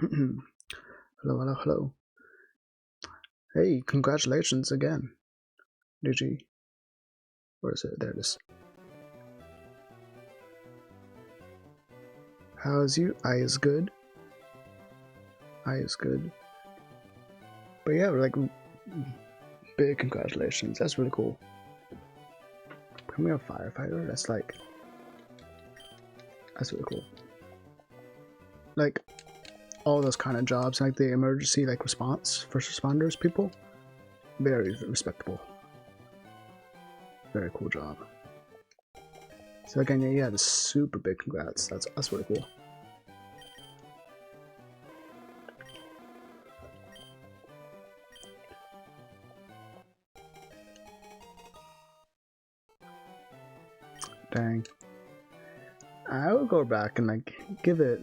Hello, hello, hello. Hey, congratulations again. Did you? Where is it? There it is. How's you? I is good. I is good. But yeah, like, big congratulations. That's really cool. Becoming a firefighter, that's really cool. Like, all those kind of jobs, like the emergency, like, response, first responders people, very respectable. Very cool job. So again, yeah, the super big congrats. That's really cool. Dang. I would go back and like give it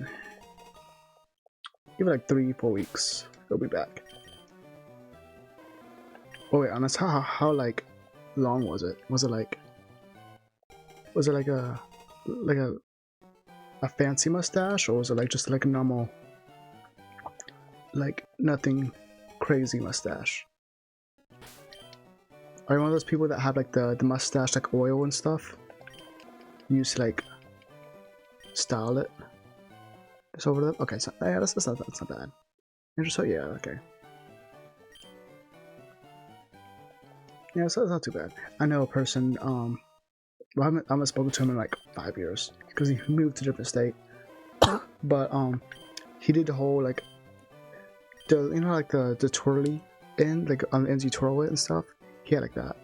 like 3-4 weeks. It'll be back. Oh wait, honest, how like long was it? Was it like like a fancy mustache, or was it like just like a normal, like nothing crazy mustache? Are you one of those people that have like the mustache like oil and stuff? You used to like style it just over the okay, so yeah, that's not bad. So yeah, okay. Yeah, so it's not too bad. I know a person, well, I haven't spoken to him in like 5 years because he moved to a different state. But he did the whole like like the twirly end, like on the ends you twirl it and stuff. He had like that.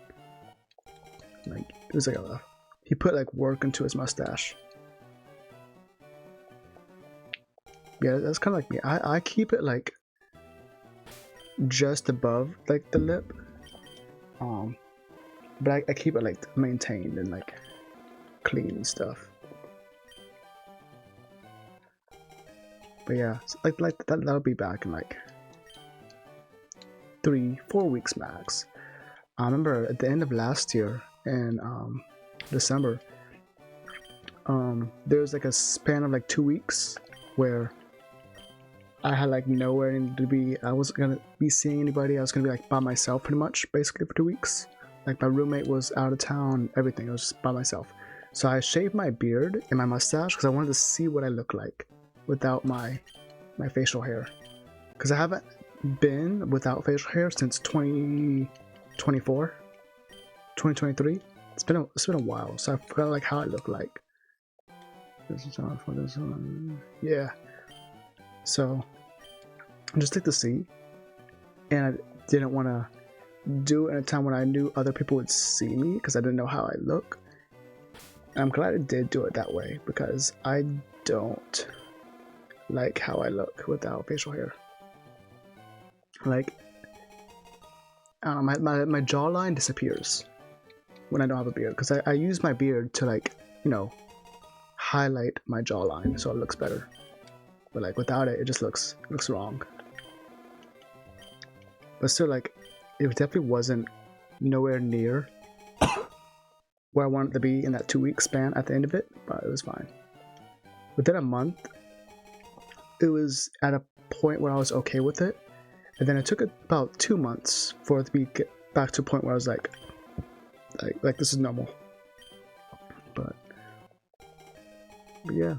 Like it was like he put like work into his mustache. Yeah, that's kind of like me. I keep it like just above like the lip, but I keep it like maintained and like clean and stuff. But yeah, like that'll be back in like 3-4 weeks max. I remember at the end of last year in December, there was like a span of like 2 weeks where I had like nowhere to be. I wasn't gonna be seeing anybody. I was gonna be like by myself pretty much, basically for 2 weeks. Like my roommate was out of town, everything. I was just by myself. So I shaved my beard and my mustache because I wanted to see what I look like without my facial hair. Because I haven't been without facial hair since 2024, 2023. It's been a while, so I forgot like how I look like. This is on for this one. Yeah. So I just took to see, and I didn't want to do it at a time when I knew other people would see me because I didn't know how I look. And I'm glad I did do it that way because I don't like how I look without facial hair. Like, I don't know, my jawline disappears when I don't have a beard because I use my beard to like, highlight my jawline so it looks better. But like without it, it just looks wrong. But still, like, it definitely wasn't nowhere near where I wanted to be in that 2-week span at the end of it, but it was fine. Within a month, it was at a point where I was okay with it, and then it took about 2 months for it to get back to a point where I was like this is normal. But yeah.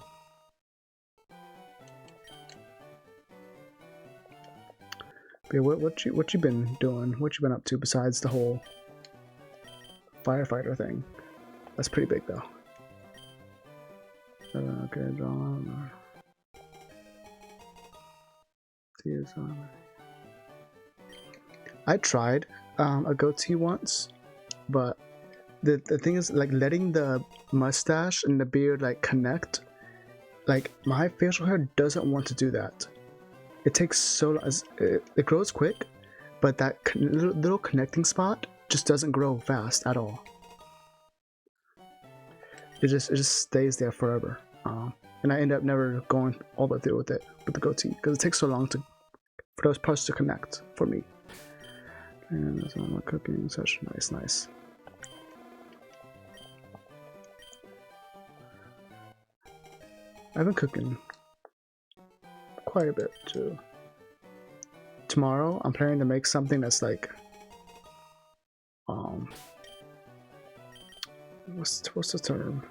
But yeah, what you been doing? What you been up to besides the whole firefighter thing? That's pretty big though. Okay, John. I tried a goatee once, but the thing is like letting the mustache and the beard like connect. Like my facial hair doesn't want to do that. It takes so long. It grows quick, but that little connecting spot just doesn't grow fast at all. It just stays there forever. And I end up never going all the way through with it with the goatee because it takes so long for those parts to connect for me. And that's all my cooking such nice. I've been cooking quite a bit too. Tomorrow, I'm planning to make something that's like, what's the term?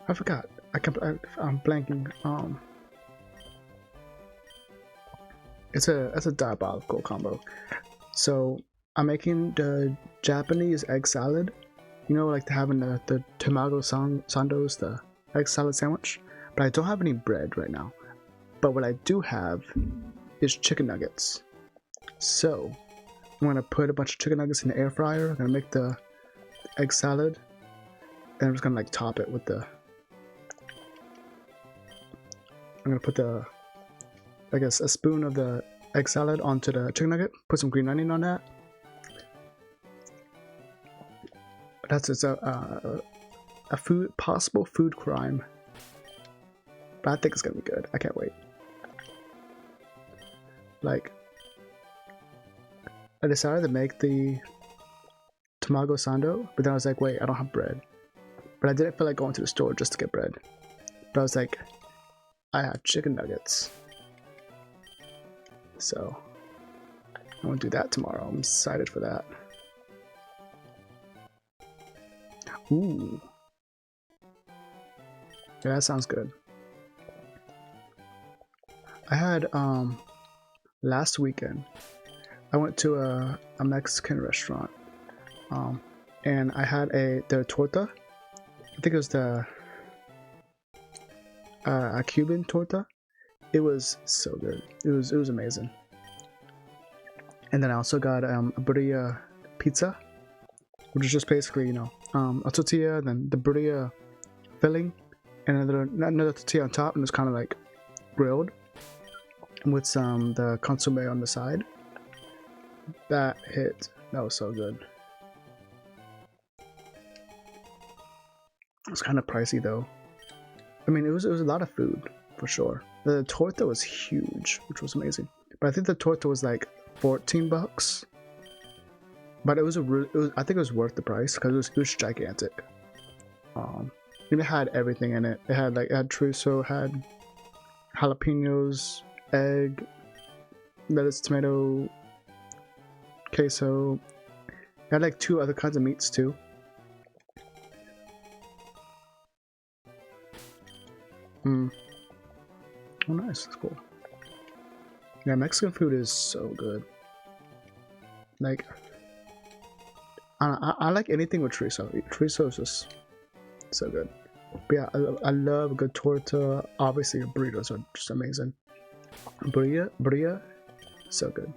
I forgot. I'm blanking. It's a diabolical combo. So I'm making the Japanese egg salad. You know, like having the tamago sandos, the egg salad sandwich. But I don't have any bread right now. But what I do have is chicken nuggets. So I'm gonna put a bunch of chicken nuggets in the air fryer. I'm gonna make the egg salad, and I'm just gonna like top it with the. I'm gonna put the, I guess, a spoon of the egg salad onto the chicken nugget. Put some green onion on that. That's a possible food crime, but I think it's gonna be good. I can't wait. Like, I decided to make the tamago sando, but then I was like, wait, I don't have bread. But I didn't feel like going to the store just to get bread. But I was like, I have chicken nuggets, so I'm gonna do that tomorrow. I'm excited for that. Ooh, yeah, that sounds good. I had last weekend I went to a Mexican restaurant, and I had their torta. I think it was a Cuban torta. It was so good. It was amazing. And then I also got a birria pizza, which is just basically, a tortilla, then the birria filling, and another tortilla on top, and it's kind of like grilled with the consomme on the side. That hit. That was so good. It was kind of pricey though. I mean, it was a lot of food for sure. The torta was huge, which was amazing. But I think the torta was like $14. But I think it was worth the price because it was gigantic. And it had everything in it. It had chorizo, had jalapenos, egg, lettuce, tomato, queso. It had like 2 other kinds of meats too. Oh, nice. That's cool. Yeah, Mexican food is so good. Like, I like anything with chorizo. Chorizo is just so good. But yeah, I love a good torta. Obviously, burritos are just amazing. Birria, so good.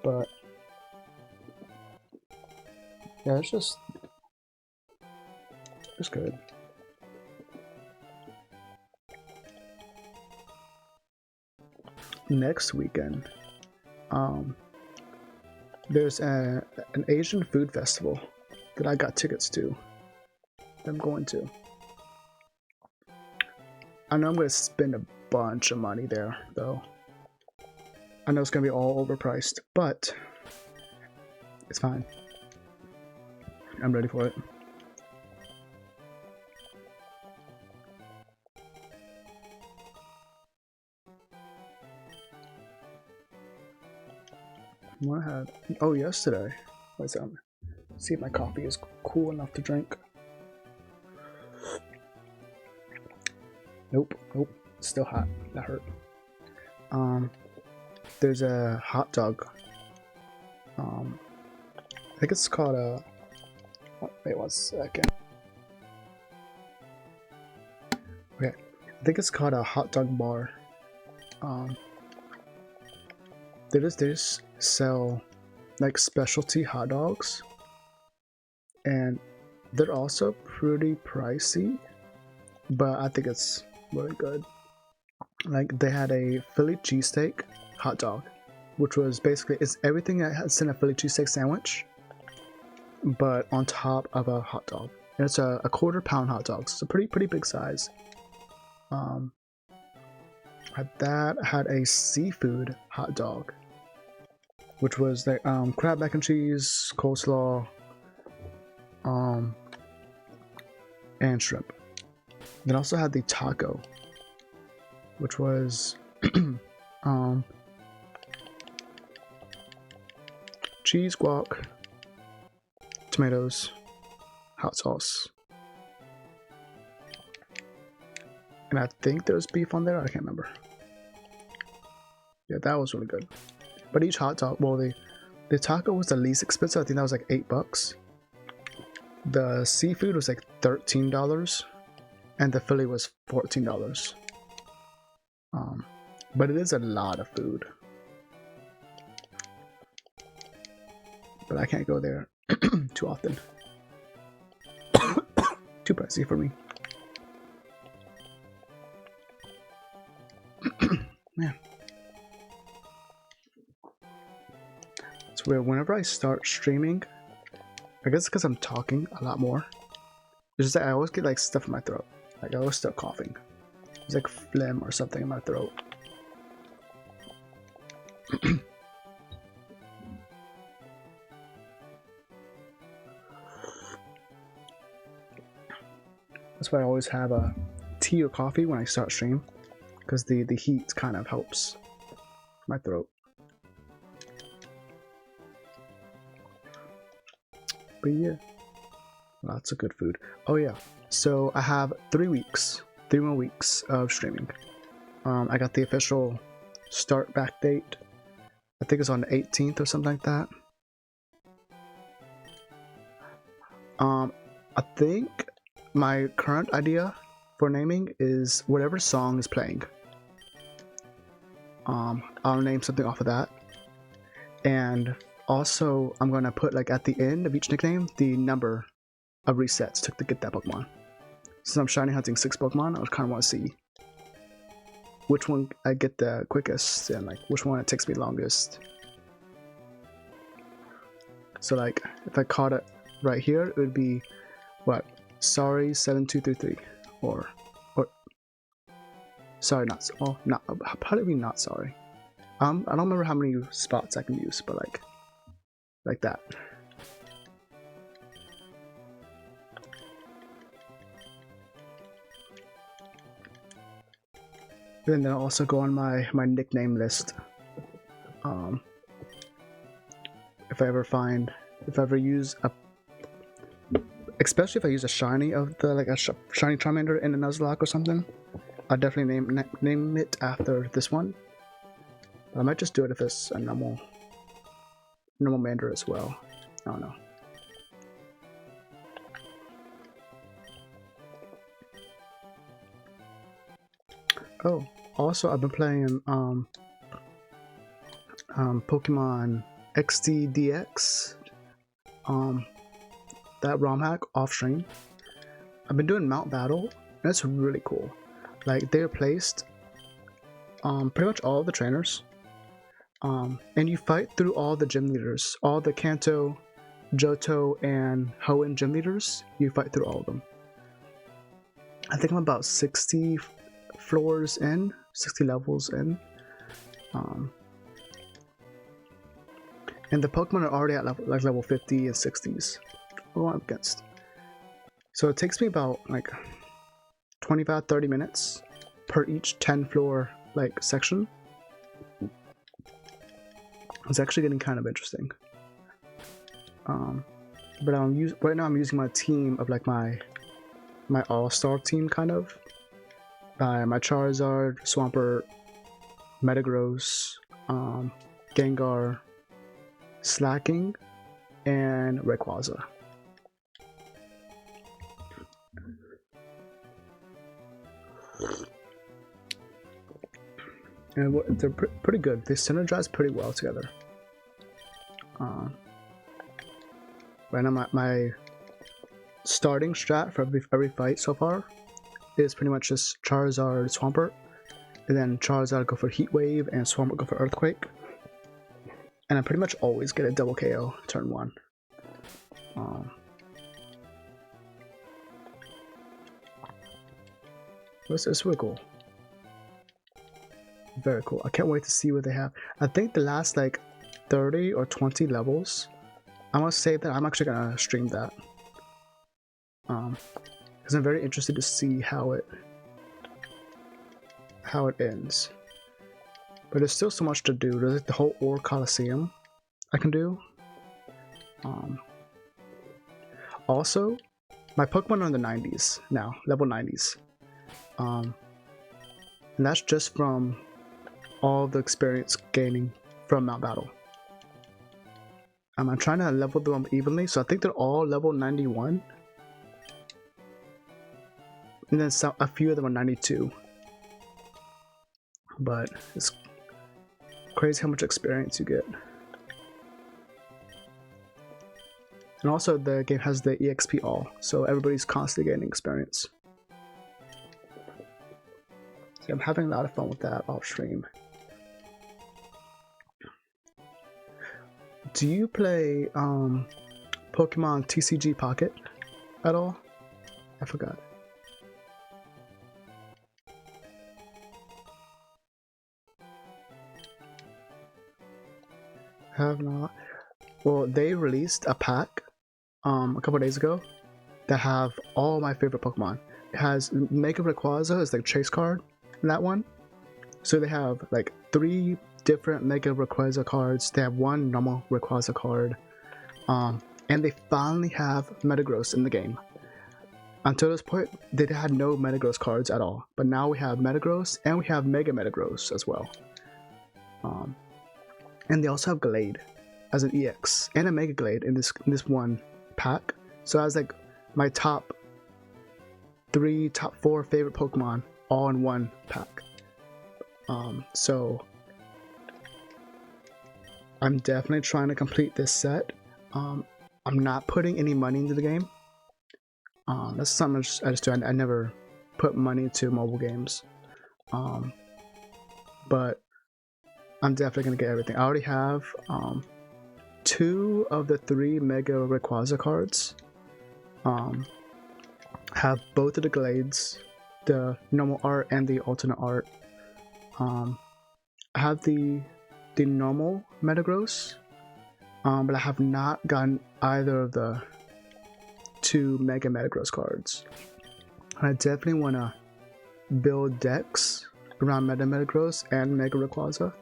But yeah, it's good. Next weekend, there's an Asian food festival that I got tickets to. I'm going to. I know I'm going to spend a bunch of money there, though. I know it's going to be all overpriced, but it's fine. I'm ready for it. What I had? Oh, yesterday. Let's see if my coffee is cool enough to drink. Nope, still hot. That hurt. There's a hot dog. I think it's called a. Wait 1 second. Okay, I think it's called a hot dog bar. They just sell like specialty hot dogs, and they're also pretty pricey, but I think it's really good. Like, they had a Philly cheesesteak hot dog, which was basically, it's everything that's in a Philly cheesesteak sandwich, but on top of a hot dog. And it's a 1/4 pound hot dog, so it's a pretty big size. That had a seafood hot dog, which was the crab mac and cheese, coleslaw, and shrimp. Then also had the taco, which was cheese, guac, tomatoes, hot sauce, and I think there's beef on there. I can't remember. Yeah, that was really good. But each hot dog, well, the taco was the least expensive. I think that was like $8. The seafood was like $13, and the Philly was $14. But it is a lot of food. But I can't go there too often. Too pricey for me. Man. It's weird. Whenever I start streaming, I guess because I'm talking a lot more, it's just that I always get like stuff in my throat. Like I always start coughing. It's like phlegm or something in my throat. That's why I always have a tea or coffee when I start stream, because the heat kind of helps my throat. But yeah, lots of good food. Oh yeah, so I have 3 more weeks of streaming. I got the official start back date. I think it's on the 18th or something like that. I think my current idea for naming is whatever song is playing. I'll name something off of that. And also, I'm going to put like at the end of each nickname the number of resets to get that Pokemon. Since I'm shiny hunting 6 Pokemon, I kind of want to see which one I get the quickest and like which one it takes me longest. So like if I caught it right here, it would be what? Sorry 7233 or sorry not well not how do we not sorry? I don't remember how many spots I can use, but like that. And then I'll also go on my nickname list. If I ever use a, especially if I use a shiny of the like a shiny Charmander in a Nuzlocke or something, I'll definitely name it after this one. I might just do it if it's a normal Mander as well. I don't know. Oh, also I've been playing Pokemon XDDX, that ROM hack off stream. I've been doing Mount Battle, and it's really cool. Like they replaced pretty much all of the trainers, and you fight through all the gym leaders, all the Kanto, Johto, and Hoenn gym leaders. You fight through all of them. I think I'm about 60 floors in, 60 levels in. And the Pokemon are already at level 50 and 60s. Who I'm against. So it takes me about like 25-30 minutes per each 10 floor like section. It's actually getting kind of interesting. But right now I'm using my team of like my all-star team kind of. My Charizard, Swampert, Metagross, Gengar, Slacking, and Rayquaza. And they're pretty good. They synergize pretty well together. Right now my starting strat for every fight so far is pretty much just Charizard, Swampert, and then Charizard go for Heat Wave and Swampert go for Earthquake. And I pretty much always get a double KO turn 1. It's really cool. Very cool. I can't wait to see what they have. I think the last like 30 or 20 levels, I'm gonna say that I'm actually gonna stream that. because I'm very interested to see how it ends. But there's still so much to do. There's like the whole Ore Coliseum I can do. Also, my Pokemon are in the 90s now, level 90s. And that's just from all the experience gaining from Mount Battle. I'm trying to level them evenly, so I think they're all level 91. And then a few of them are 92. But it's crazy how much experience you get. And also the game has the EXP all, so everybody's constantly gaining experience. So I'm having a lot of fun with that off stream. Do you play Pokemon TCG Pocket at all? I forgot. Have not. Well, they released a pack a couple days ago that have all my favorite Pokemon. It has Mega Rayquaza as like chase card in that one. So they have like 3 different Mega Rayquaza cards. They have 1 normal Rayquaza card. And they finally have Metagross in the game. Until this point, they had no Metagross cards at all. But now we have Metagross and we have Mega Metagross as well. And they also have Glade as an EX and a Mega Glade in this one pack. So I was like my top 4 favorite Pokemon all in one pack. So I'm definitely trying to complete this set. I'm not putting any money into the game. That's something I just do. I never put money into mobile games. But I'm definitely gonna get everything. I already have 2 of the 3 Mega Rayquaza cards. Have both of the Glades, the normal art and the alternate art. I have the normal Metagross, but I have not gotten either of the 2 Mega Metagross cards. I definitely want to build decks around Metagross and Mega Rayquaza.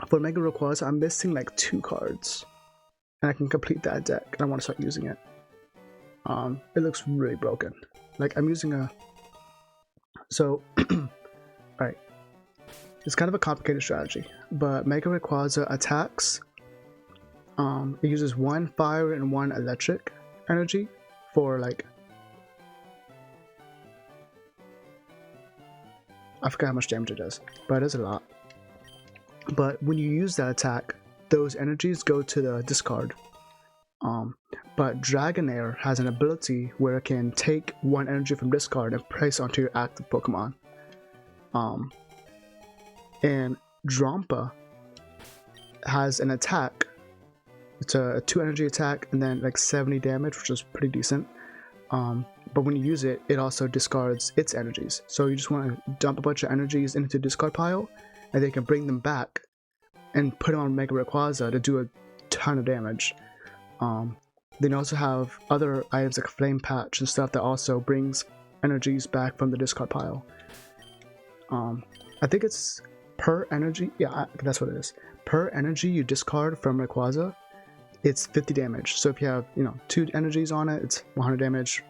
For Mega Rayquaza, I'm missing like 2 cards, and I can complete that deck, and I want to start using it. It looks really broken. Like I'm using a... So, alright. It's kind of a complicated strategy, but Mega Rayquaza attacks. It uses 1 fire and 1 electric energy for like... I forgot how much damage it does, but it is a lot. But when you use that attack, those energies go to the discard. But Dragonair has an ability where it can take 1 energy from discard and place onto your active Pokemon. And Drampa has an attack. It's a 2 energy attack and then like 70 damage, which is pretty decent. But when you use it, it also discards its energies. So you just want to dump a bunch of energies into the discard pile, and they can bring them back and put them on Mega Rayquaza to do a ton of damage. Then you also have other items like Flame Patch and stuff that also brings energies back from the discard pile. I think it's per energy. Yeah, that's what it is. Per energy you discard from Rayquaza, it's 50 damage. So if you have 2 energies on it, it's 100 damage.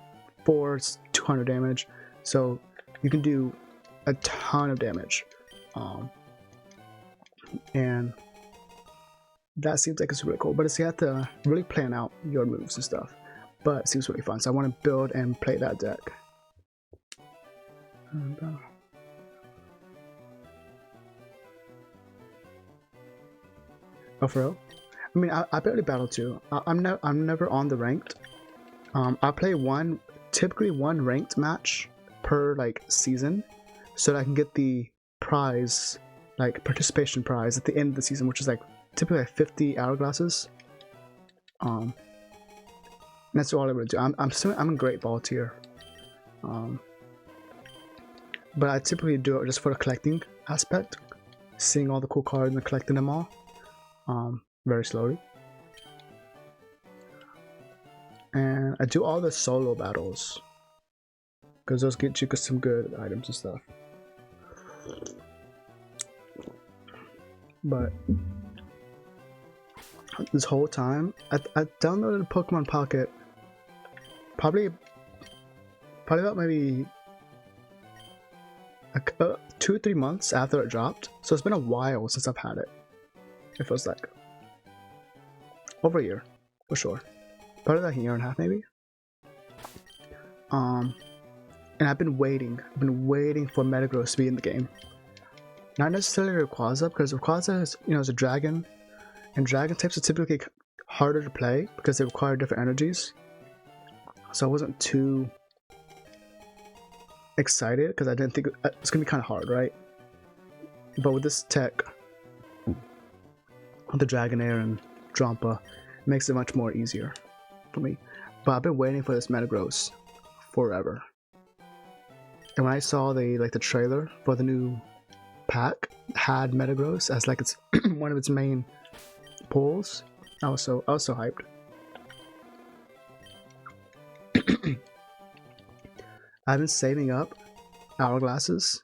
4, it's 200 damage. So you can do a ton of damage. And that seems like it's really cool, but you have to really plan out your moves and stuff. But it seems really fun, so I want to build and play that deck. And, oh, for real? I mean, I barely battle too. I'm never on the ranked. I play typically one ranked match per like season, so that I can get the prize, like participation prize at the end of the season, which is like typically like 50 hourglasses. And that's all I would do. I'm a great volunteer. But I typically do it just for the collecting aspect, seeing all the cool cards and collecting them all, very slowly. And I do all the solo battles, because those get you some good items and stuff. But this whole time, I downloaded Pokemon Pocket probably about maybe 2 or 3 months after it dropped. So it's been a while since I've had it. It feels like over a year for sure. Probably like a year and a half maybe. And I've been waiting for Metagross to be in the game. Not necessarily Rayquaza, because Rayquaza is, is a dragon, and dragon types are typically harder to play because they require different energies. So I wasn't too excited because I didn't think it's gonna be kind of hard, right? But with this tech, the Dragonair and Drampa, it makes it much more easier for me. But I've been waiting for this Metagross forever. And when I saw the trailer for the new pack had Metagross as like its one of its main pulls, I was so hyped. I've been saving up hourglasses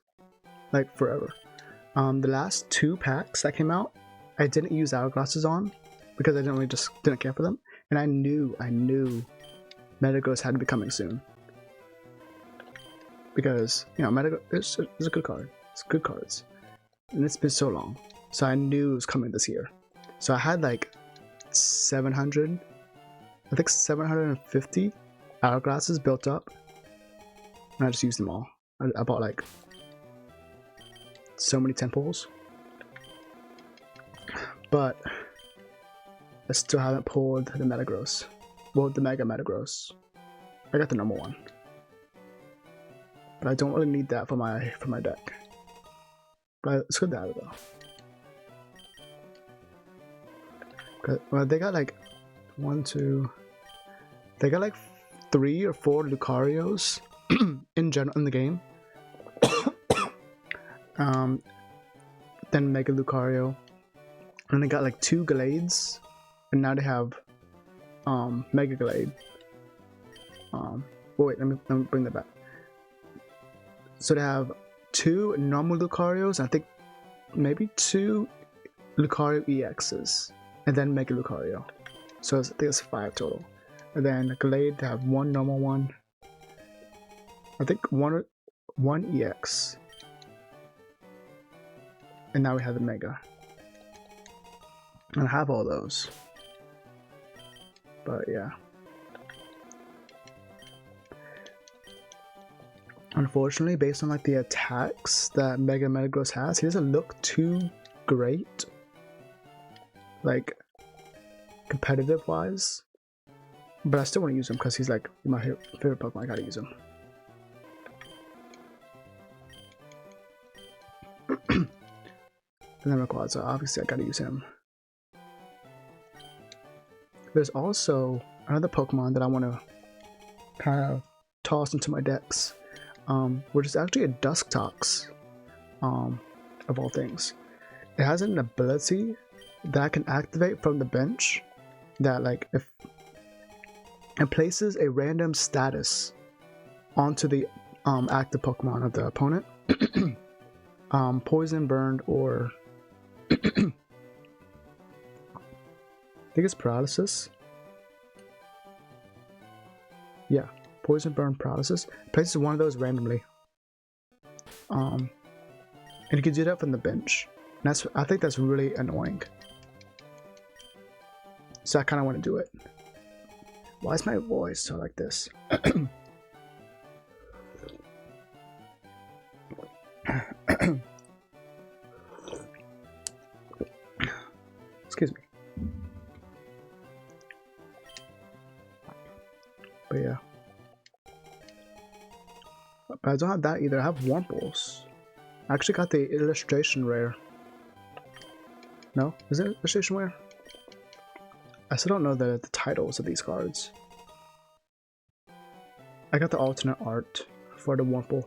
like forever. The last 2 packs that came out, I didn't use hourglasses on because I didn't care for them, and I knew Metagross had to be coming soon. Because, Metagross is a good card. It's good cards. And it's been so long. So I knew it was coming this year. So I had like 750 hourglasses built up. And I just used them all. I bought like so many 10 pulls. But I still haven't pulled the Metagross. Well, the Mega Metagross. I got the normal one. But I don't really need that for my deck. But it's good to have it though. Well, they got like 1, 2. They got like 3 or 4 Lucarios in general in the game. Then Mega Lucario, and they got like 2 Glades, and now they have Mega Glade. Wait, let me bring that back. So they have 2 normal Lucarios, and I think maybe 2 Lucario EXs, and then Mega Lucario. So I think it's 5 total. And then Glade, they have 1 normal one. I think one EX. And now we have the Mega. And I have all those. But yeah. Unfortunately, based on like the attacks that Mega Metagross has, he doesn't look too great. Like, competitive wise. But I still want to use him because he's like my favorite Pokemon. I gotta use him. And then Rayquaza, obviously I gotta use him. There's also another Pokemon that I want to kind of toss into my decks, which is actually a Dusktox, of all things. It has an ability that I can activate from the bench that, like, if it places a random status onto the active Pokemon of the opponent, poison, burned, or I think it's paralysis. Yeah, poison, burn, paralysis. Places one of those randomly. And you can do that from the bench. And I think that's really annoying. So I kind of want to do it. Why is my voice so like this? Excuse me. But yeah. But I don't have that either. I have Wurmples. I actually got the illustration rare. No? Is it illustration rare? I still don't know the titles of these cards. I got the alternate art for the Wurmple.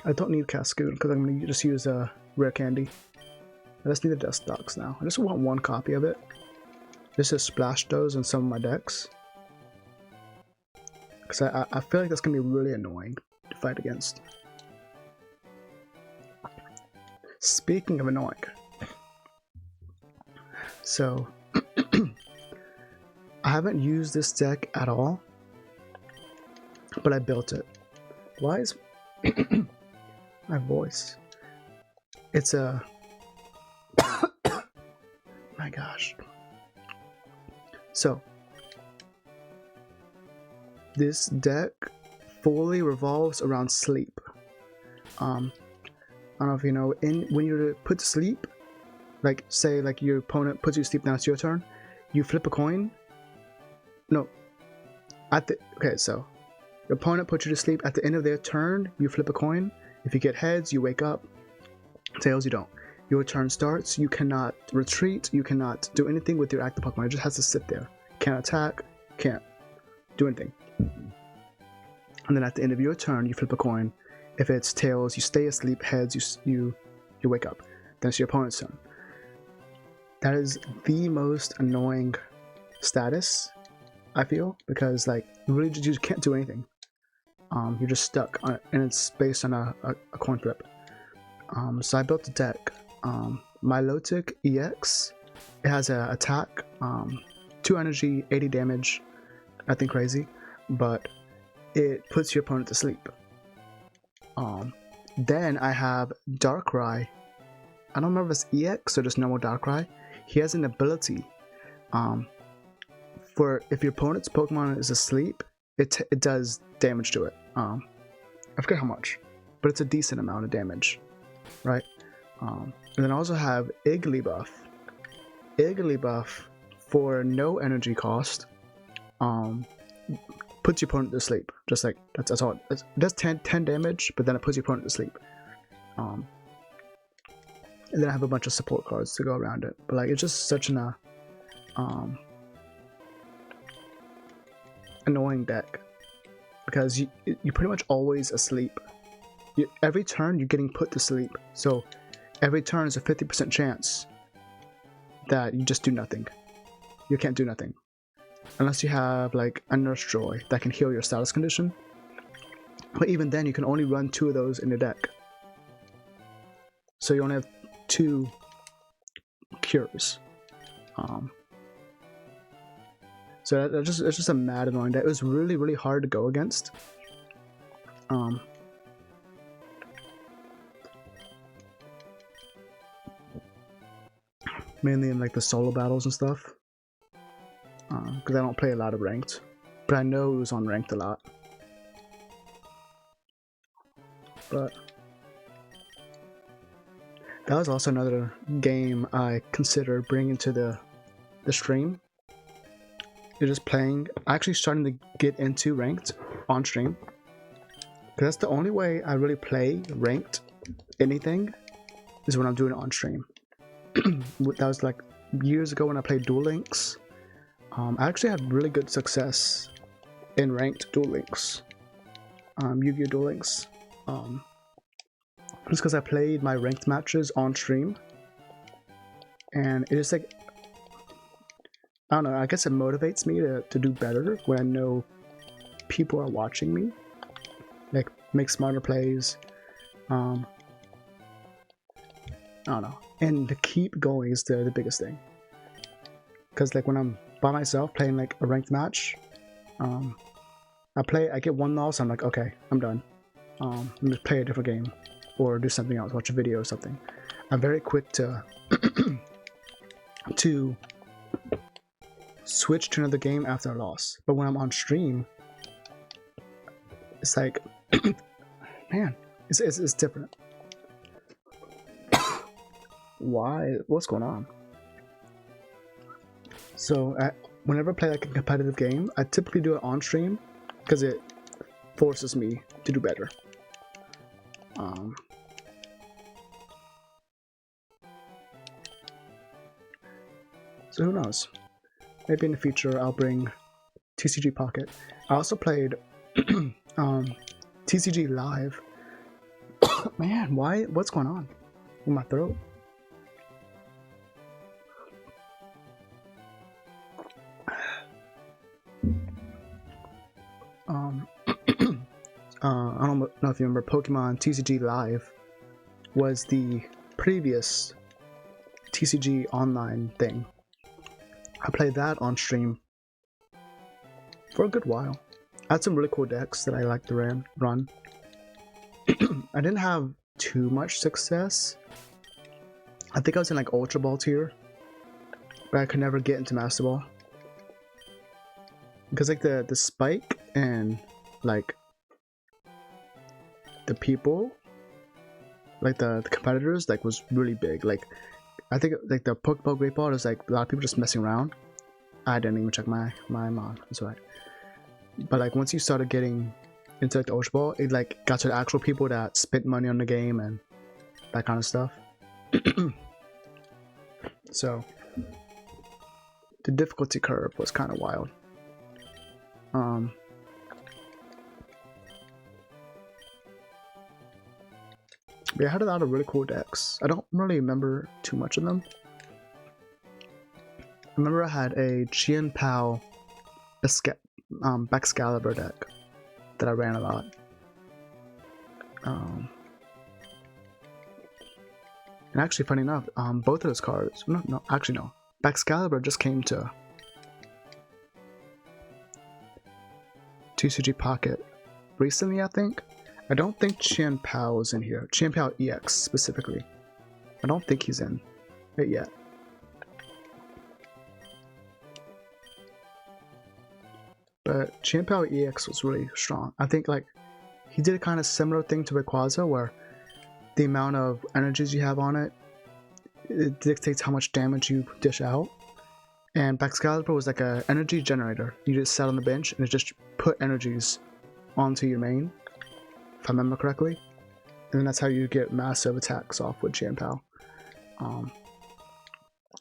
I don't need Cascoon because I'm going to just use a rare candy. I just need the Dusktox now. I just want 1 copy of it. just to splash those in some of my decks. Because I feel like that's going to be really annoying to fight against. Speaking of annoying, so I haven't used this deck at all, but I built it. Why is my voice? It's a my gosh. So this deck fully revolves around sleep. I don't know if you know, when you're put to sleep, like say like your opponent puts you to sleep, now it's your turn, you flip a coin. No, okay, so your opponent puts you to sleep. At the end of their turn, you flip a coin. If you get heads, you wake up. Tails, you don't. Your turn starts. You cannot retreat. You cannot do anything with your active Pokemon. It just has to sit there. Can't attack. Can't do anything. And then at the end of your turn, you flip a coin. If it's tails, you stay asleep. Heads, you wake up. Then it's your opponent's turn. That is the most annoying status, I feel, because like you just can't do anything. You're just stuck on it, and it's based on a coin flip. So I built a deck. My Lotic EX, it has an attack, 2 energy, 80 damage, nothing crazy, but it puts your opponent to sleep. Then I have Darkrai. I don't remember if it's EX or just normal Darkrai. He has an ability, for if your opponent's Pokemon is asleep, it does damage to it. I forget how much, but it's a decent amount of damage, right? And then I also have Igglybuff. Igglybuff, for no energy cost, puts your opponent to sleep. Just like that's all. It does 10 damage, but then it puts your opponent to sleep. And then I have a bunch of support cards to go around it. But like it's just such an annoying deck, because you're pretty much always asleep. Every turn you're getting put to sleep, so every turn is a 50% chance that you just do nothing. You can't do nothing unless you have like a Nurse Joy that can heal your status condition, but even then you can only run 2 of those in your deck, so you only have 2 cures. So it's just a mad annoying deck. It was really hard to go against. Mainly in like the solo battles and stuff. Because I don't play a lot of ranked. But I know it was on ranked a lot. But that was also another game I considered bringing to the stream. You're just playing, actually starting to get into ranked on stream. Because that's the only way I really play ranked anything, is when I'm doing it on stream. That was like years ago when I played Duel Links. I actually had really good success in ranked Duel Links. Yu-Gi-Oh! Duel Links. Just because I played my ranked matches on stream. And it is like, I don't know, I guess it motivates me to do better when I know people are watching me. Like, make smarter plays. I don't know. And to keep going is the biggest thing. Because like when I'm by myself playing like a ranked match, I get 1 loss, I'm like, okay, I'm done. Let me play a different game. Or do something else, watch a video or something. I'm very quick to to switch to another game after a loss. But when I'm on stream, it's like, man, it's different. Why? What's going on? So whenever I play like a competitive game, I typically do it on stream because it forces me to do better. So who knows? Maybe in the future I'll bring TCG Pocket. I also played TCG Live. Man, why? What's going on with my throat? I don't know if you remember, Pokemon TCG Live was the previous TCG online thing. I played that on stream for a good while. I had some really cool decks that I liked to run. I didn't have too much success. I think I was in like Ultra Ball tier, but I could never get into Master Ball. Because like the spike and like the people, like the competitors, like was really big. Like I think like the Pokeball Great Ball is like a lot of people just messing around. I didn't even check my mod. That's right. But like once you started getting into like the Ultra Ball, it like got to the actual people that spent money on the game and that kind of stuff. So the difficulty curve was kind of wild. Yeah, I had a lot of really cool decks. I don't really remember too much of them. I remember I had a Chien Pao Excalibur deck that I ran a lot. And actually, funny enough, both of those cards, no, Excalibur just came to TCG Pocket recently, I think. I don't think Chien Pao is in here. Chien Pao EX specifically. I don't think he's in it yet. But Chien Pao EX was really strong. I think like he did a kind of similar thing to Rayquaza, where the amount of energies you have on it, it dictates how much damage you dish out. And Excalibur was like an energy generator. You just sat on the bench and it just put energies onto your main, if I remember correctly. And then that's how you get massive attacks off with Chien Pao.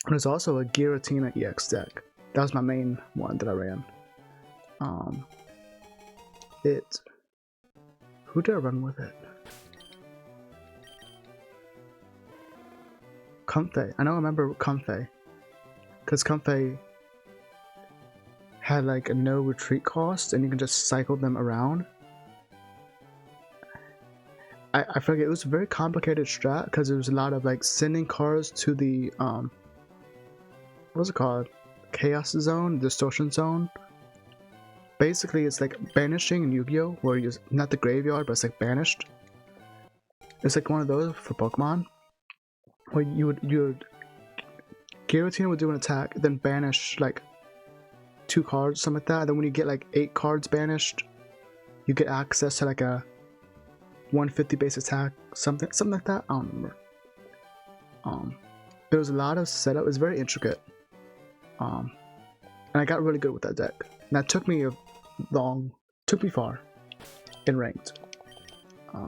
There's also a Giratina EX deck. That was my main one that I ran. Who did I run with it? Comfey. I remember Comfey. Because Comfey had like a no retreat cost and you can just cycle them around. I forget, it was a very complicated strat because there was a lot of like sending cards to the what's it called? Chaos Zone, Distortion Zone. Basically it's like banishing in Yu-Gi-Oh! Where you're not the graveyard, but it's like banished. It's like one of those for Pokemon. Where you would Giratina would do an attack, then banish like 2 cards, something like that. And then when you get like 8 cards banished, you get access to like a 150 base attack, something like that. I don't remember. There was a lot of setup. It was very intricate. And I got really good with that deck. And that took me far in ranked. I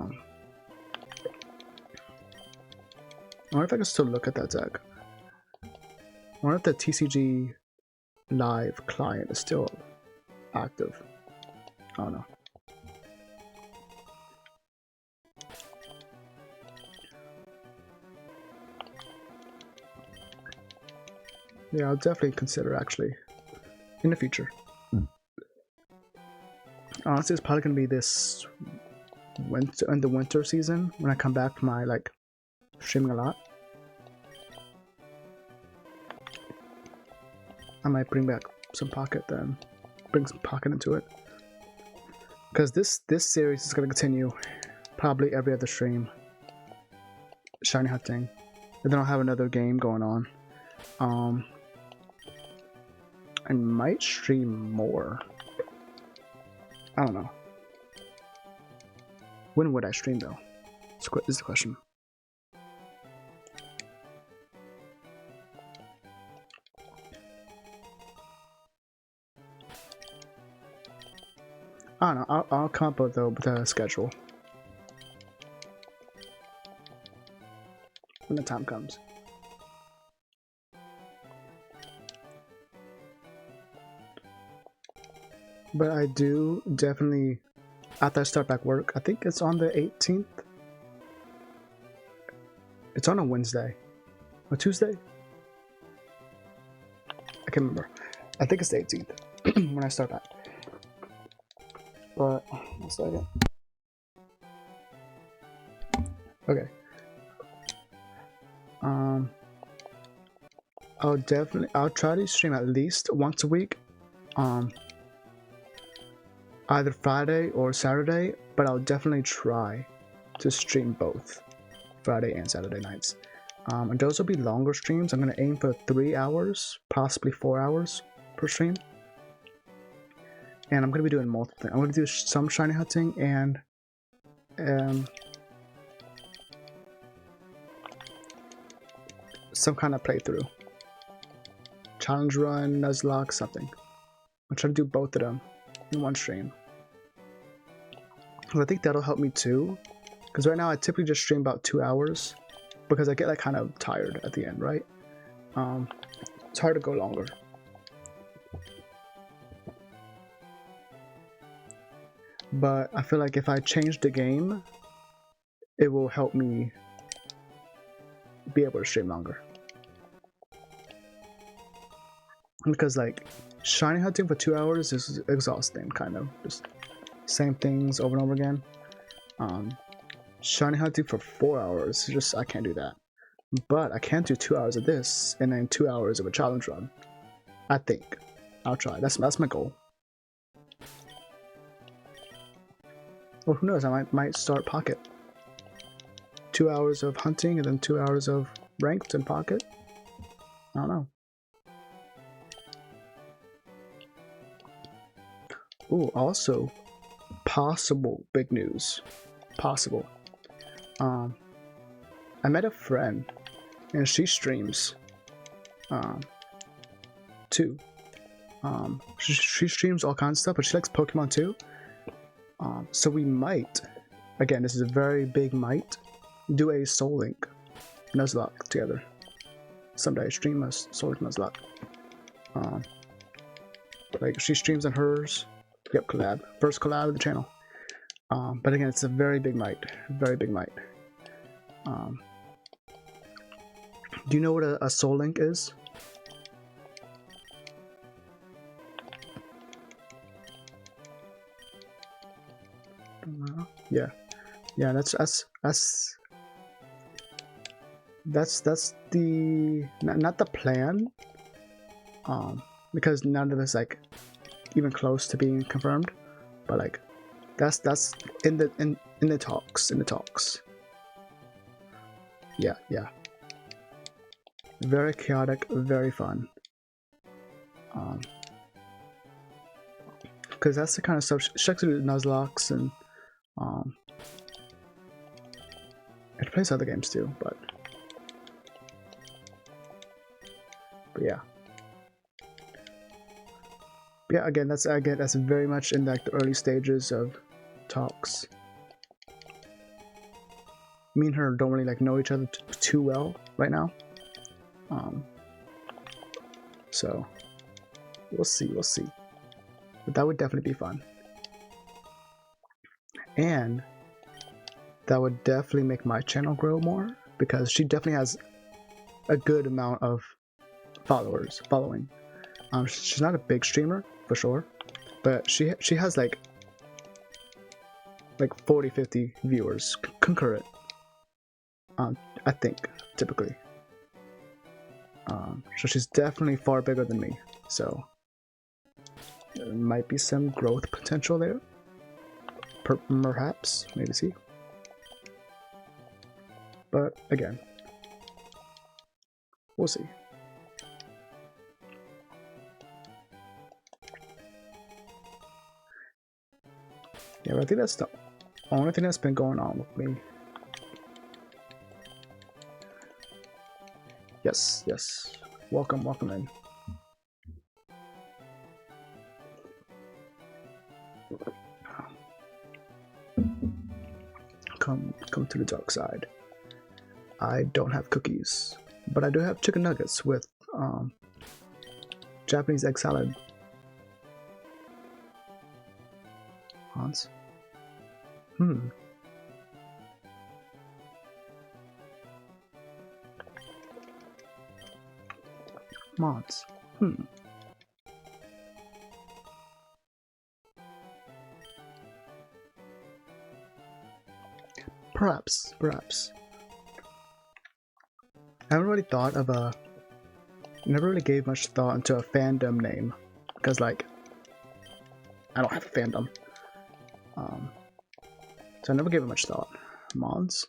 wonder if I can still look at that deck. I wonder if the TCG Live client is still active. I don't know. Yeah, I'll definitely consider actually in the future. Honestly, it's probably gonna be this winter, in the winter season when I come back from my like streaming a lot. I might bring back some Pocket then, bring some Pocket into it, because this series is gonna continue probably every other stream. Shiny hunting, and then I'll have another game going on. I might stream more. I don't know. When would I stream though? Is the question. I don't know. I'll come up with the schedule when the time comes. But I do definitely, after I start back work, I think it's on the 18th. It's on a Wednesday. Or Tuesday? I can't remember. I think it's the 18th. when I start back. But 1 second. Okay. I'll try to stream at least once a week. Either Friday or Saturday, but I'll definitely try to stream both Friday and Saturday nights. And those will be longer streams. I'm gonna aim for 3 hours, possibly 4 hours per stream. And I'm gonna be doing multiple things. I'm gonna do some shiny hunting and some kind of playthrough. Challenge run, Nuzlocke, something. I'll try to do both of them in one stream. I think that'll help me too. Because right now I typically just stream about 2 hours. Because I get like kind of tired at the end, right? It's hard to go longer. But I feel like if I change the game, it will help me be able to stream longer. Because like shiny hunting for 2 hours is exhausting, kind of just same things over and over again. Shiny hunting for 4 hours, just I can't do that. But I can do 2 hours of this and then 2 hours of a challenge run. I think I'll try. That's my goal. Well, who knows? I might start Pocket. 2 hours of hunting and then 2 hours of ranked and Pocket. I don't know. Ooh, also possible big news. Possible. I met a friend and she streams too. She streams all kinds of stuff, but she likes Pokemon too. So we might, again, this is a very big might, do a Soul Link Nuzlocke together. Someday stream a Soul Link Nuzlocke. Like she streams on hers. Yep, collab. First collab of the channel. But again, it's a very big might. Very big might. Do you know what a Soul Link is? Yeah, yeah. That's the not the plan. Because none of it's like even close to being confirmed, but like that's in the talks. Yeah. Very chaotic, very fun. Because that's the kind of stuff she likes to do Nuzlocks and it plays other games too, but yeah. Yeah, again, that's very much in like the early stages of talks. Me and her don't really like know each other too well right now. So we'll see. But that would definitely be fun. And that would definitely make my channel grow more because she definitely has a good amount of following. She's not a big streamer for sure, but she has like 40-50 viewers concurrent. I think typically. So she's definitely far bigger than me. So there might be some growth potential there. Perhaps, maybe see. But again, we'll see. Yeah, but I think that's the only thing that's been going on with me. Yes. Welcome in. Come to the dark side. I don't have cookies, but I do have chicken nuggets with Japanese egg salad. Hans? Mods. Perhaps. I haven't really thought of a... Never really gave much thought into a fandom name. Because, like, I don't have a fandom. So I never gave it much thought. Mons?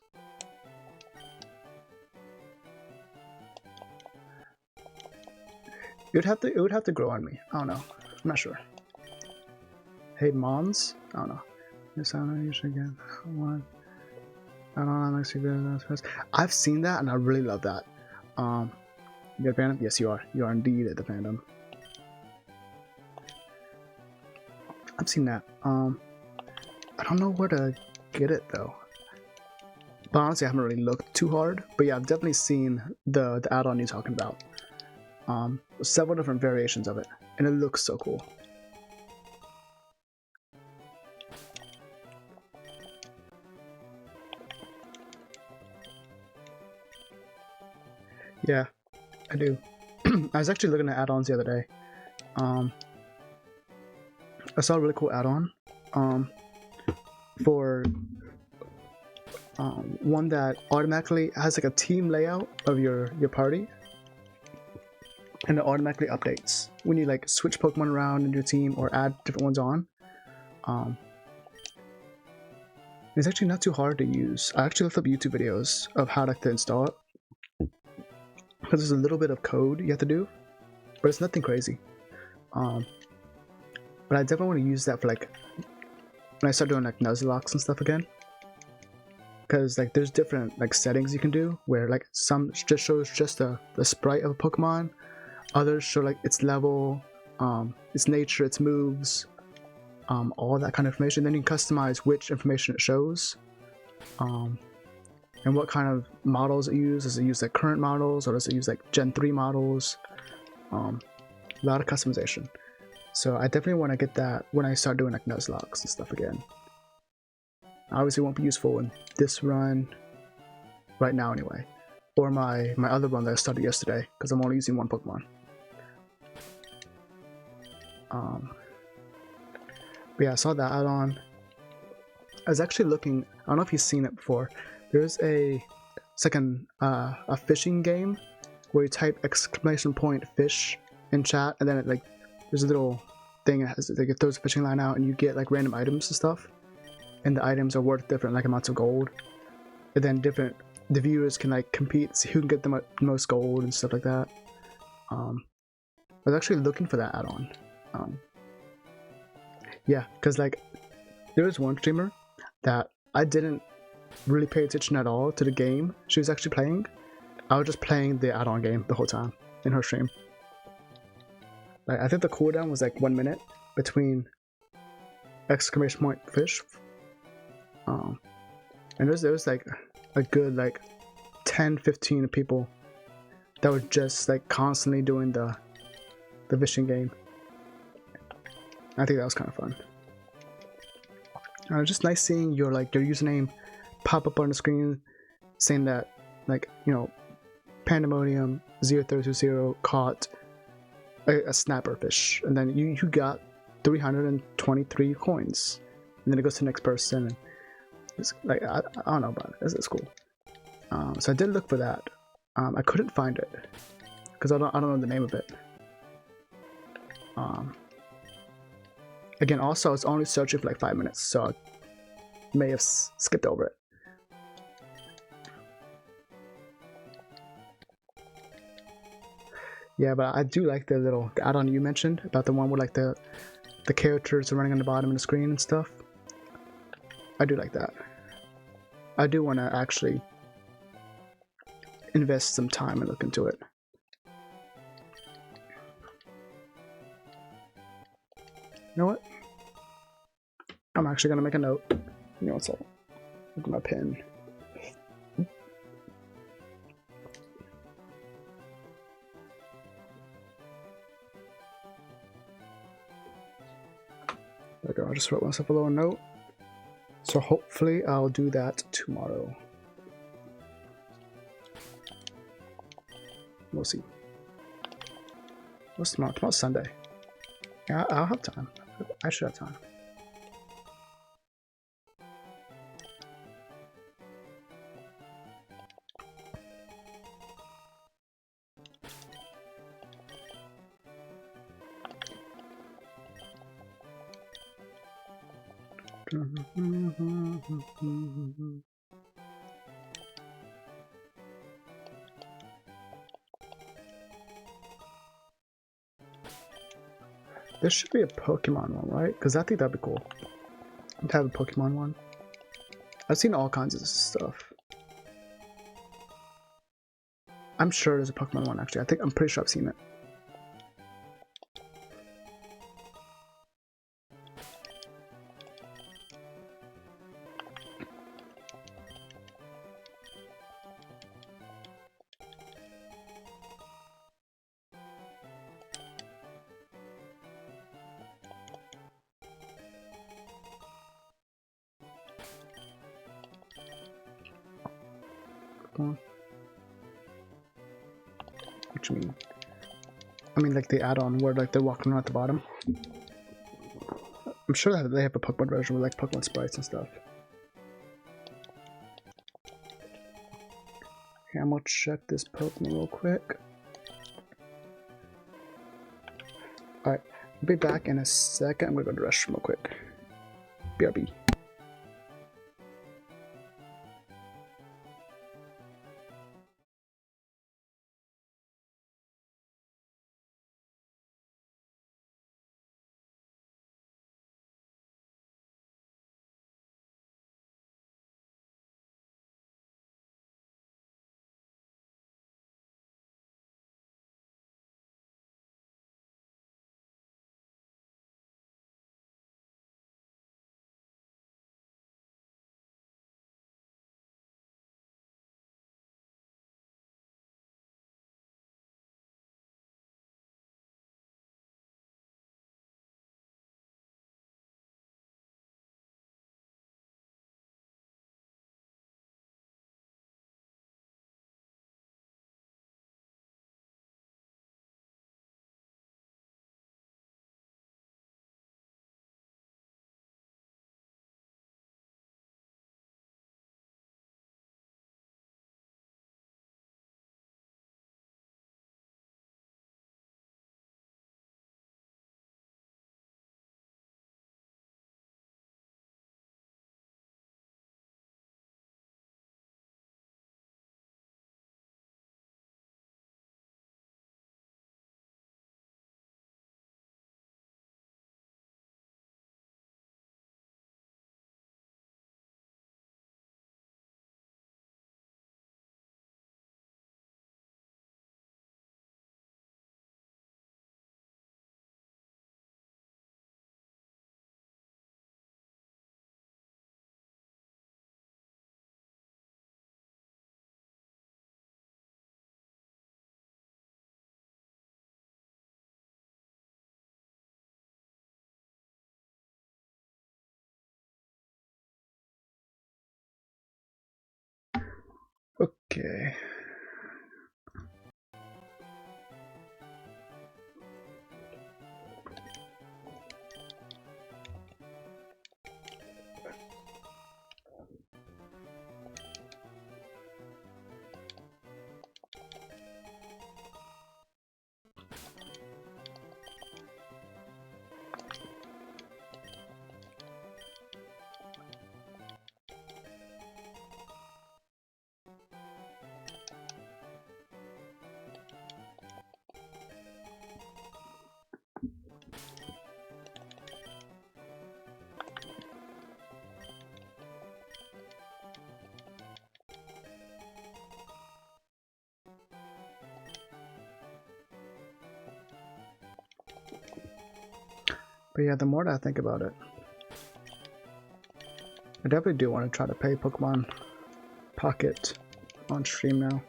It would have to grow on me. I don't know. I'm not sure. Hey, Mons? I don't know. This sound usually again. One. I don't know. I've seen that and I really love that. You're a fandom? Yes, you are. You are indeed at the fandom. I've seen that. I don't know where to get it though. But honestly, I haven't really looked too hard. But yeah, I've definitely seen the add-on you're talking about. Several different variations of it, and it looks so cool. Yeah, I do. I was actually looking at add-ons the other day. I saw a really cool add-on for one that automatically has like a team layout of your party, and it automatically updates when you like switch Pokemon around in your team or add different ones on. It's actually not too hard to use. I actually looked up YouTube videos of how to install it, because there's a little bit of code you have to do, but it's nothing crazy. But I definitely want to use that for like when I start doing like Nuzlocke and stuff again, because like there's different like settings you can do where like some just shows just the sprite of a Pokemon, others show like its level, its nature, its moves, all that kind of information. Then you can customize which information it shows, and what kind of models it uses. Does it use like current models, or does it use like Gen 3 models? A lot of customization. So I definitely want to get that when I start doing like Nuzlocke and stuff again. Obviously, it won't be useful in this run right now anyway, or my other run that I started yesterday, because I'm only using one Pokemon. But yeah, I saw that add-on. I was actually looking. I don't know if you've seen it before. There's a second a fishing game where you type !fish in chat, and then it like there's a little thing that has like it throws a fishing line out, and you get like random items and stuff, and the items are worth different like amounts of gold, and then the viewers can like compete, see who can get the most gold and stuff like that. I was actually looking for that add-on. Yeah, because like there was one streamer that I didn't really pay attention at all to the game she was actually playing. I was just playing the add-on game the whole time in her stream. Like, I think the cooldown was like 1 minute between !fish. And there was like a good like 10-15 people that were just like constantly doing the fishing game. I think that was kind of fun. Just nice seeing your username pop up on the screen saying that, like, you know, Pandemonium 0320 caught a snapper fish, and then you got 323 coins, and then it goes to the next person, and it's like I don't know about it. It's cool. So I did look for that. I couldn't find it because I don't know the name of it. Again, also I was only searching for like 5 minutes, so I may have skipped over it. Yeah, but I do like the add-on you mentioned about the one with like the characters are running on the bottom of the screen and stuff. I do like that. I do want to actually invest some time and look into it. You know what? I'm actually gonna make a note. You know what's up? Look at my pen. There we go. I just wrote myself a little note. So hopefully I'll do that tomorrow. We'll see. What's tomorrow? Tomorrow's Sunday. Yeah, I'll have time. I should have time. There should be a Pokemon one, right? Because I think that'd be cool to have a Pokemon one. I've seen all kinds of stuff. I'm sure there's a Pokemon one actually. I'm pretty sure I've seen it. What you mean? I mean like the add-on where like they're walking around at the bottom. I'm sure that they have a Pokemon version with like Pokemon sprites and stuff. Okay, I'm gonna check this Pokemon real quick. Alright, I'll be back in a second. I'm gonna go to the restroom real quick. BRB. Okay. But yeah, the more that I think about it, I definitely do want to try to play Pokemon Pocket on stream now.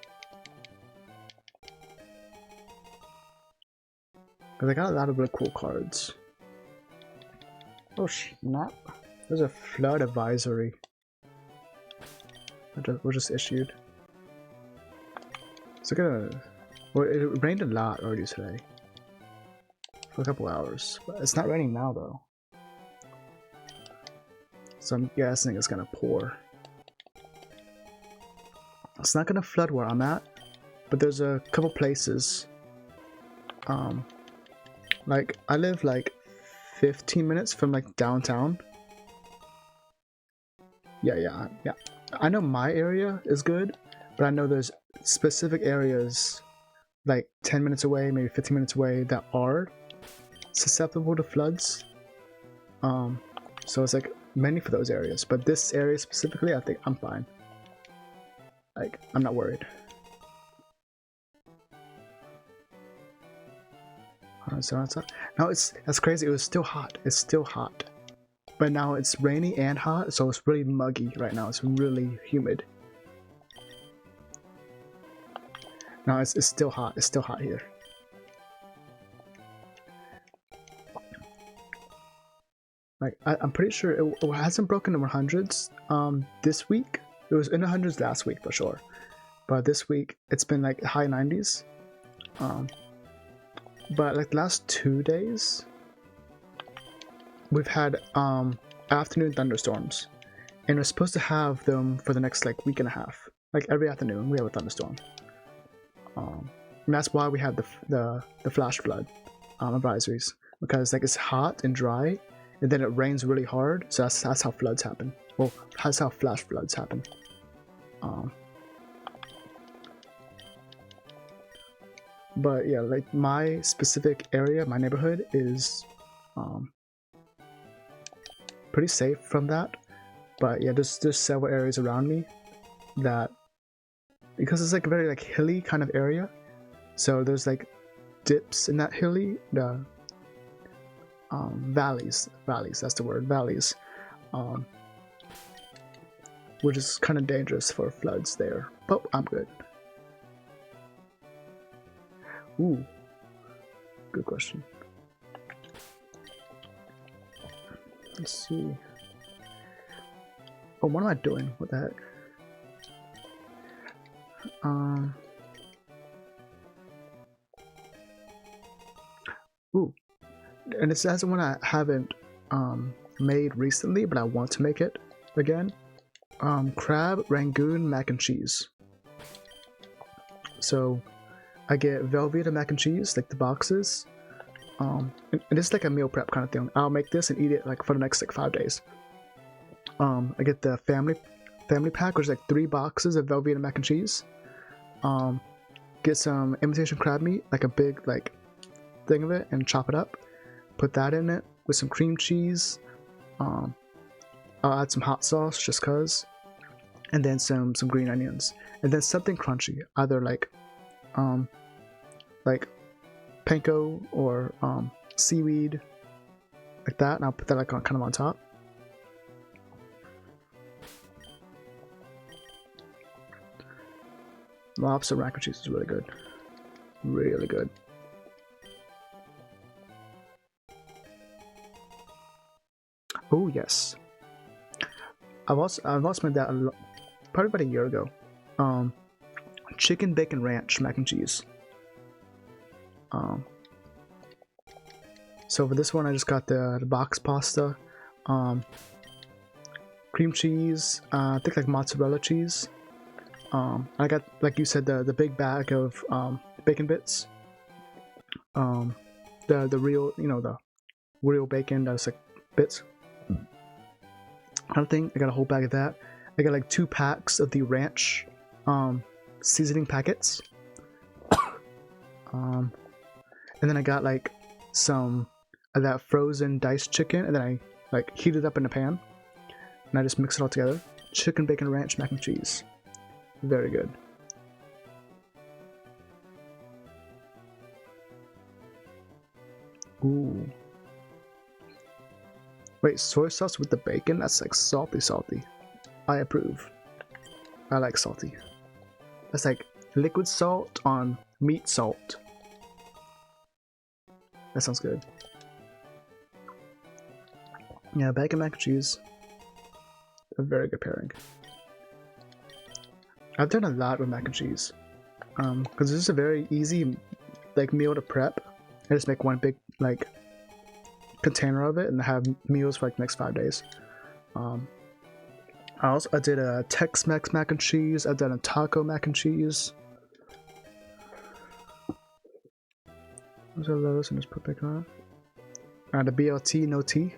Because I got a lot of really cool cards. Oh snap. There's a flood advisory. Was just issued. It's gonna... Well, it rained a lot already today. For a couple hours. But it's not raining now though. So I'm guessing it's gonna pour. It's not gonna flood where I'm at, but there's a couple places. Like I live like 15 minutes from like downtown, Yeah. I know my area is good, but I know there's specific areas like 10 minutes away, maybe 15 minutes away that are susceptible to floods. So it's like many for those areas, but this area specifically, I think I'm fine. Like, I'm not worried. So now that's crazy. It was still hot. It's still hot, but now it's rainy and hot, so it's really muggy right now. It's really humid. No, it's still hot. It's still hot here. Like I'm pretty sure it hasn't broken the 100s this week. It was in the hundreds last week for sure, but this week it's been like high 90s. But like the last 2 days, we've had afternoon thunderstorms, and we're supposed to have them for the next like week and a half. Like every afternoon, we have a thunderstorm. And that's why we have the flash flood advisories, because like it's hot and dry, and then it rains really hard. So that's how floods happen. Well, that's how flash floods happen. But yeah, like my specific area, my neighborhood is pretty safe from that. But yeah, there's several areas around me that, because it's like a very like hilly kind of area, so there's like dips in that hilly, the valleys, that's the word, valleys, which is kind of dangerous for floods there, but I'm good. Ooh, good question. Let's see. Oh, what am I doing? What the heck? Ooh, and that's one I haven't made recently, but I want to make it again. Crab Rangoon mac and cheese. So I get Velveeta mac and cheese, like the boxes. And it's like a meal prep kind of thing. I'll make this and eat it like for the next like 5 days. I get the family pack, which is like 3 boxes of Velveeta mac and cheese. Get some imitation crab meat, like a big like thing of it, and chop it up. Put that in it with some cream cheese. I'll add some hot sauce just cause, and then some green onions, and then something crunchy, either like panko or seaweed, like that, and I'll put that like kind of on top. Lobster mac and cheese is really good, really good. Oh yes, I've also made that probably about a year ago. Chicken bacon ranch mac and cheese. So for this one, I just got the box pasta, cream cheese, I think like mozzarella cheese. I got, like you said, the big bag of bacon bits. The real, the real bacon that's like bits. I think I got a whole bag of that. I got like 2 packs of the ranch seasoning packets. And then I got like some of that frozen diced chicken, and then I like heat it up in a pan, and I just mix it all together. Chicken bacon ranch mac and cheese, very good. Ooh. Wait, soy sauce with the bacon? That's like salty. I approve. I like salty. That's like liquid salt on meat salt. That sounds good. Yeah, bacon mac and cheese. A very good pairing. I've done a lot with mac and cheese. Because it's just a very easy like meal to prep. I just make one big like container of it and have meals for like the next 5 days. I did a Tex-Mex mac and cheese. I've done a taco mac and cheese. Those are those, and just put back on. The BLT, no tea.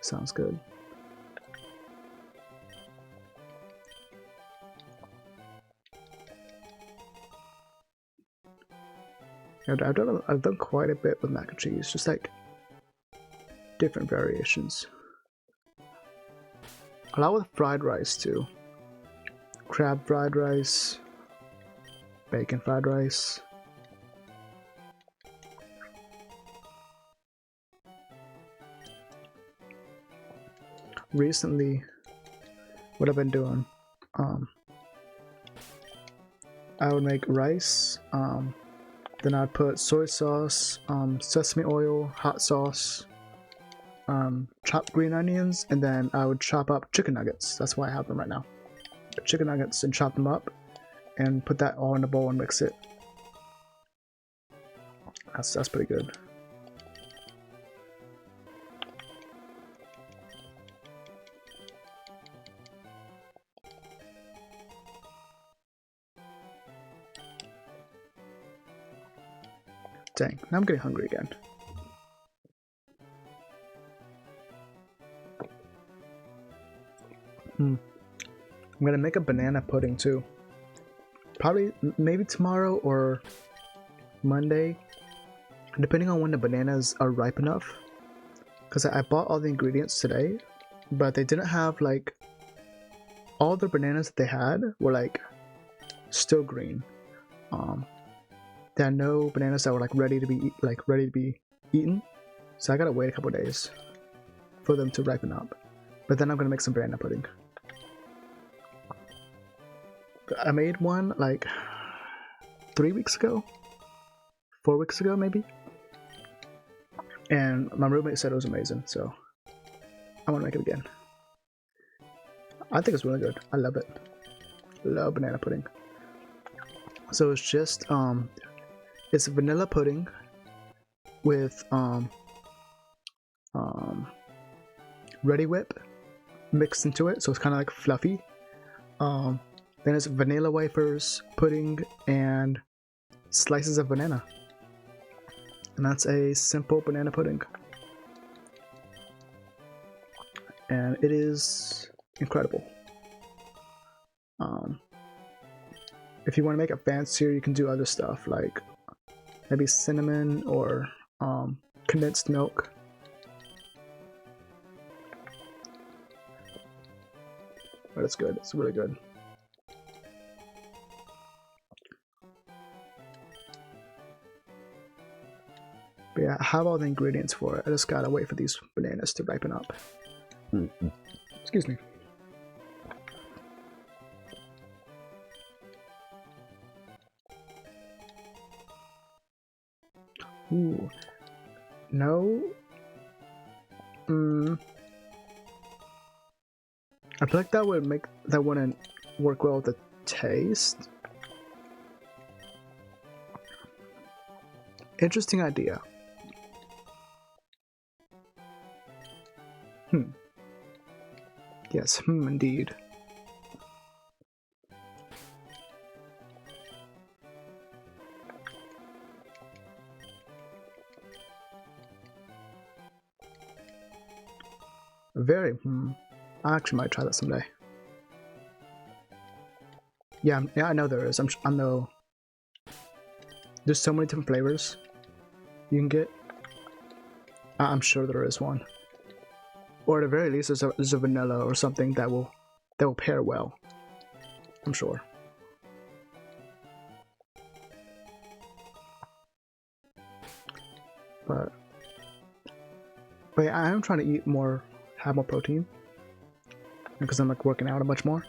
Sounds good. I've done quite a bit with mac and cheese, just like different variations. A lot with fried rice too. Crab fried rice, bacon fried rice. Recently, what I've been doing, I would make rice, then I'd put soy sauce, sesame oil, hot sauce, chopped green onions, and then I would chop up chicken nuggets. That's why I have them right now. Chicken nuggets, and chop them up and put that all in a bowl and mix it. That's pretty good. Dang, now I'm getting hungry again. I'm gonna make a banana pudding too. Probably, maybe tomorrow or Monday, depending on when the bananas are ripe enough. Because I bought all the ingredients today, but they didn't have like, all the bananas that they had were like still green. There are no bananas that were like ready to be eaten, so I gotta wait a couple days for them to ripen up. But then I'm gonna make some banana pudding. I made one like 3 weeks ago, 4 weeks ago maybe, and my roommate said it was amazing, so I want to make it again. I think it's really good. I love it. Love banana pudding. So it's just it's vanilla pudding with Ready Whip mixed into it, so it's kind of like fluffy. Then it's vanilla wafers, pudding, and slices of banana. And that's a simple banana pudding. And it is incredible. If you want to make it fancier, you can do other stuff like maybe cinnamon or condensed milk. But it's good. It's really good. But yeah, I have all the ingredients for it. I just gotta wait for these bananas to ripen up. Excuse me. Ooh. No. I feel like that wouldn't work well with the taste. Interesting idea. Yes, indeed. Very, I actually might try that someday. Yeah, I know there is. I know. There's so many different flavors you can get. I'm sure there is one. Or at the very least, there's a vanilla or something that will pair well. I'm sure. But yeah, I am trying to eat more, have more protein, because I'm like working out a bunch more.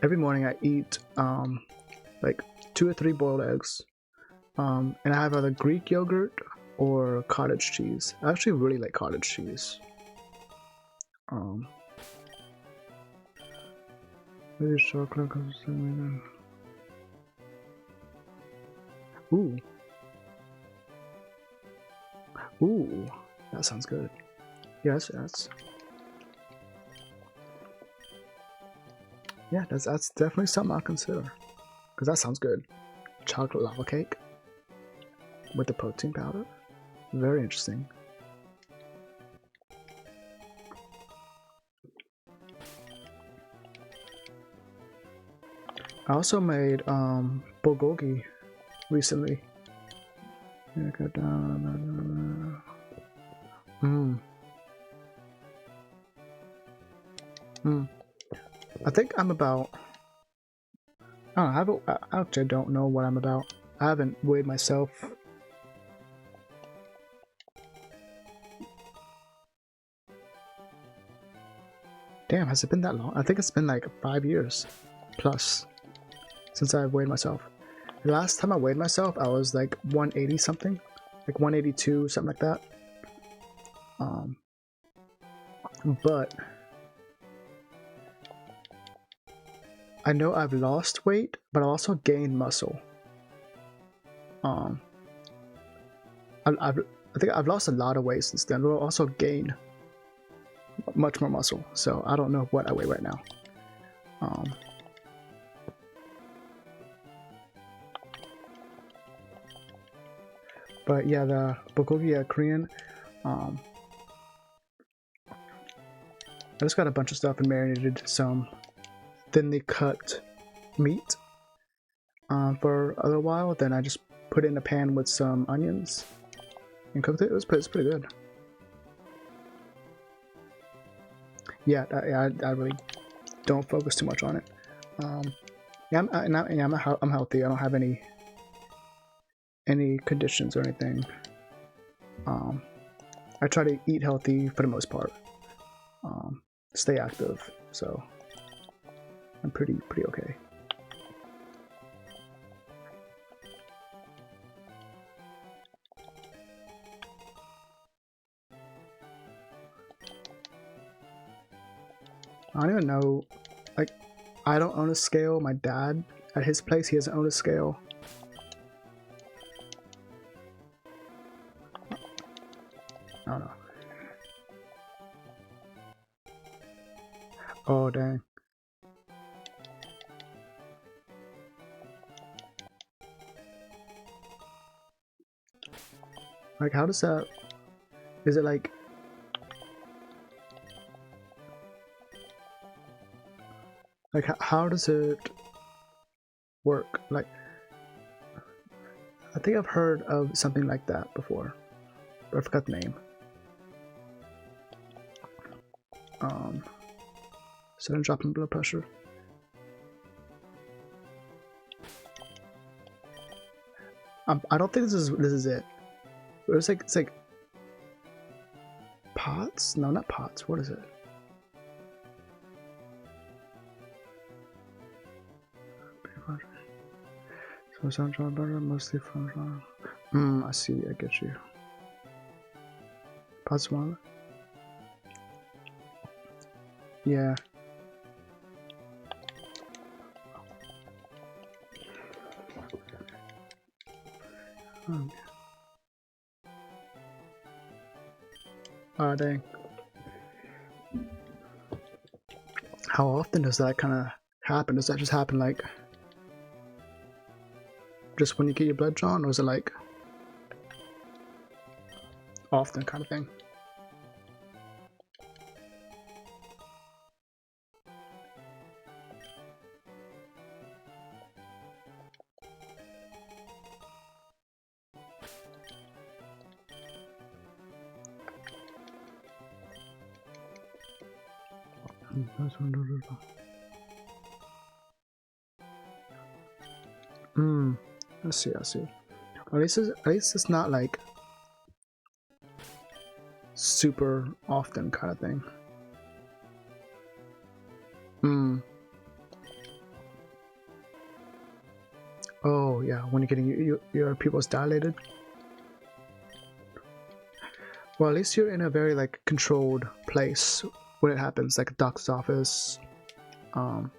Every morning I eat like 2 or 3 boiled eggs, and I have either Greek yogurt or cottage cheese. I actually really like cottage cheese. Maybe chocolate. Ooh. Ooh, that sounds good. Yes, yeah, that's definitely something I'll consider. Because that sounds good. Chocolate lava cake with the protein powder. Very interesting. I also made bulgogi recently. Yeah, go down. I think I'm about. I don't know. I actually don't know what I'm about. I haven't weighed myself. Damn, has it been that long? I think it's been like 5 years plus since I've weighed myself. The last time I weighed myself, I was like 180 something, like 182, something like that. But I know I've lost weight, but I also gained muscle. I think I've lost a lot of weight since then, but I've also gained much more muscle. So I don't know what I weigh right now. But yeah, the bulgogi Korean. I just got a bunch of stuff and marinated some thinly cut meat for a little while. Then I just put it in a pan with some onions and cooked it. It's pretty good. Yeah, I really don't focus too much on it. Yeah, I'm healthy. I don't have any conditions or anything. I try to eat healthy for the most part. Stay active, so I'm pretty okay. I don't even know, like, I don't own a scale. My dad, at his place, he doesn't own a scale. I don't know. Oh, dang. Like, how does that, is it like, how does it work? Like, I think I've heard of something like that before, but I forgot the name. Sudden drop in blood pressure. I don't think this is it. It's like POTS? No, not POTS. What is it? So sound job better, mostly from. I see. I get you. POTS 1. Yeah. Oh, dang. How often does that kind of happen? Does that just happen like just when you get your blood drawn, or is it like often kind of thing? I see. At least it's not like super often kind of thing. Oh yeah, when you're getting your pupils dilated. Well, at least you're in a very like controlled place when it happens, like a doctor's office. You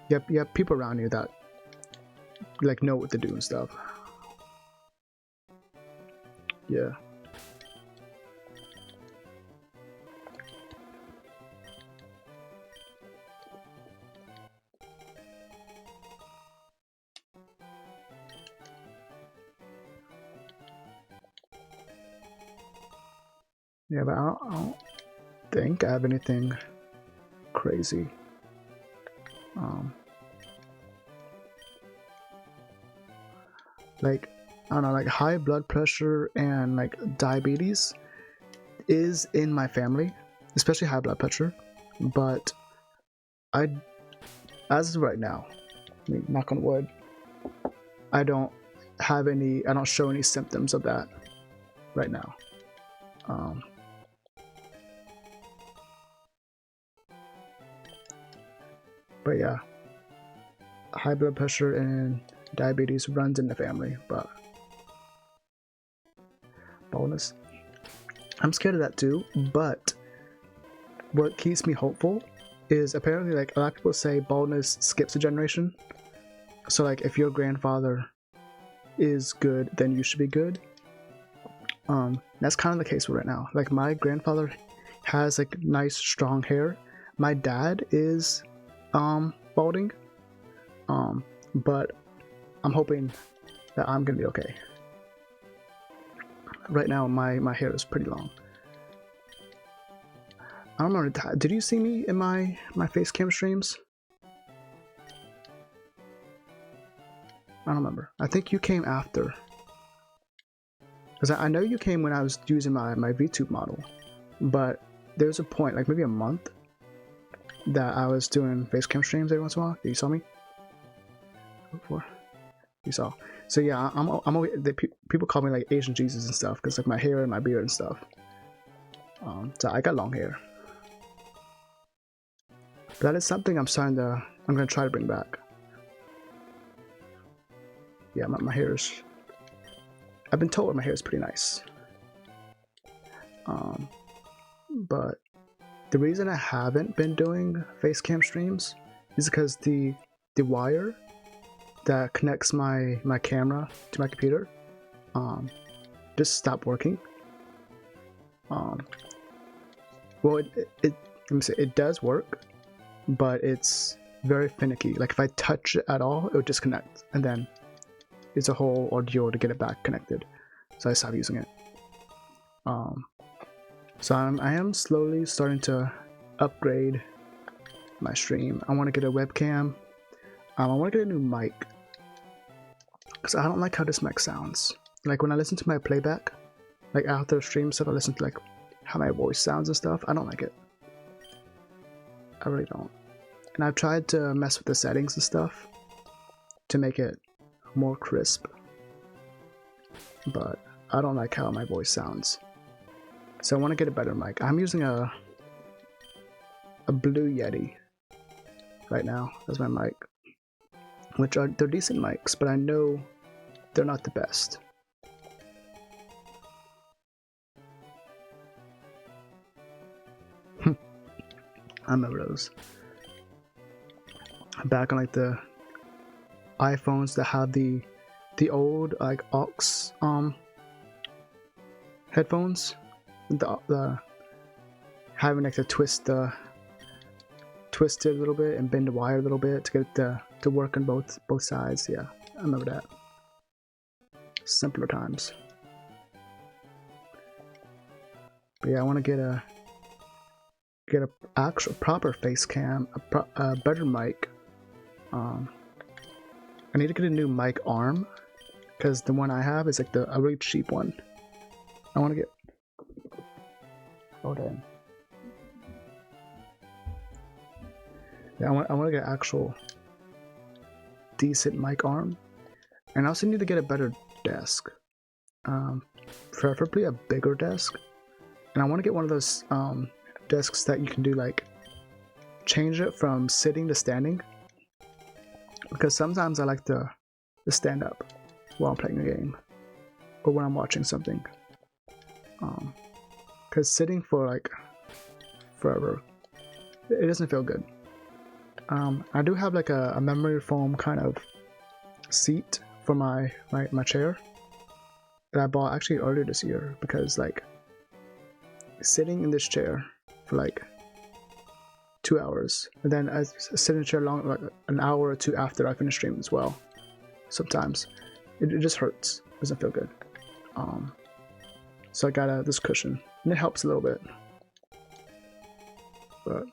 have people around you that like know what to do and stuff. Yeah. Yeah, but I don't think I have anything crazy. Like I don't know, like high blood pressure and like diabetes is in my family, especially high blood pressure. But I, as of right now, I mean, knock on wood, I don't show any symptoms of that right now. But yeah, high blood pressure and diabetes runs in the family, but baldness, I'm scared of that too. But what keeps me hopeful is apparently, like, a lot of people say baldness skips a generation. So like if your grandfather is good, then you should be good. That's kind of the case right now. Like my grandfather has like nice strong hair. My dad is balding. But I'm hoping that I'm gonna be okay. Right now my hair is pretty long. I don't remember, did you see me in my face cam streams? I don't remember. I think you came after. Because I know you came when I was using my VTube model. But there's a point, like maybe a month, that I was doing face cam streams every once in a while. You saw me? Before? You saw. So yeah, I'm always, people call me like Asian Jesus and stuff, because like my hair and my beard and stuff. So I got long hair. But that is something I'm gonna try to bring back. Yeah, my hair is, I've been told my hair is pretty nice. But the reason I haven't been doing face cam streams is because the wire that connects my camera to my computer just stopped working. Well, let me say, it does work, but it's very finicky. Like if I touch it at all, it would disconnect, and then it's a whole ordeal to get it back connected. So I stopped using it. So I am slowly starting to upgrade my stream. I want to get a webcam. I want to get a new mic, because I don't like how this mic sounds. Like when I listen to my playback, like after stream stuff, I listen to like how my voice sounds and stuff. I don't like it. I really don't. And I've tried to mess with the settings and stuff to make it more crisp, but I don't like how my voice sounds. So I want to get a better mic. I'm using a Blue Yeti right now as my mic, which they're decent mics, but I know they're not the best. I remember those. Back on like the iPhones that have the old like aux headphones, the having like to twist it a little bit and bend the wire a little bit to get it to work on both sides. Yeah, I remember that. Simpler times. But yeah, I want to get a actual proper face cam, a better mic. I need to get a new mic arm, because the one I have is like a really cheap one. I want to get. Oh damn. Yeah, I want to get an actual decent mic arm, and I also need to get a better desk, preferably a bigger desk. And I want to get one of those desks that you can do like change it from sitting to standing, because sometimes I like to stand up while I'm playing a game or when I'm watching something, because sitting for like forever, it doesn't feel good. I do have like a memory foam kind of seat for my chair that I bought actually earlier this year, because like sitting in this chair for like 2 hours, and then I sit in the chair long, like an hour or two after I finish stream as well. Sometimes it just hurts, doesn't feel good. So I got this cushion, and it helps a little bit. But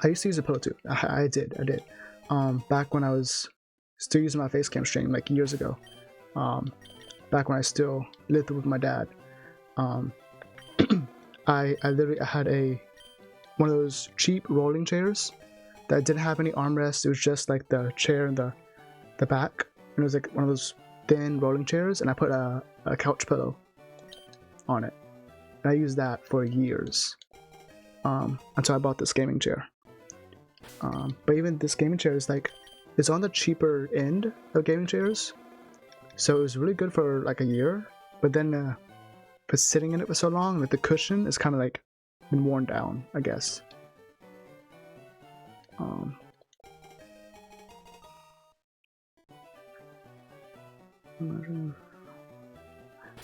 I used to use a pillow too. I did. Back when I was still using my face cam stream, like years ago. Back when I still lived with my dad. I literally had one of those cheap rolling chairs that didn't have any armrests. It was just like the chair and the back. And it was like one of those thin rolling chairs, and I put a couch pillow on it. And I used that for years. Until I bought this gaming chair. But even this gaming chair is like, it's on the cheaper end of gaming chairs. So it was really good for like a year. But then for sitting in it for so long, like the cushion is kind of like been worn down, I guess.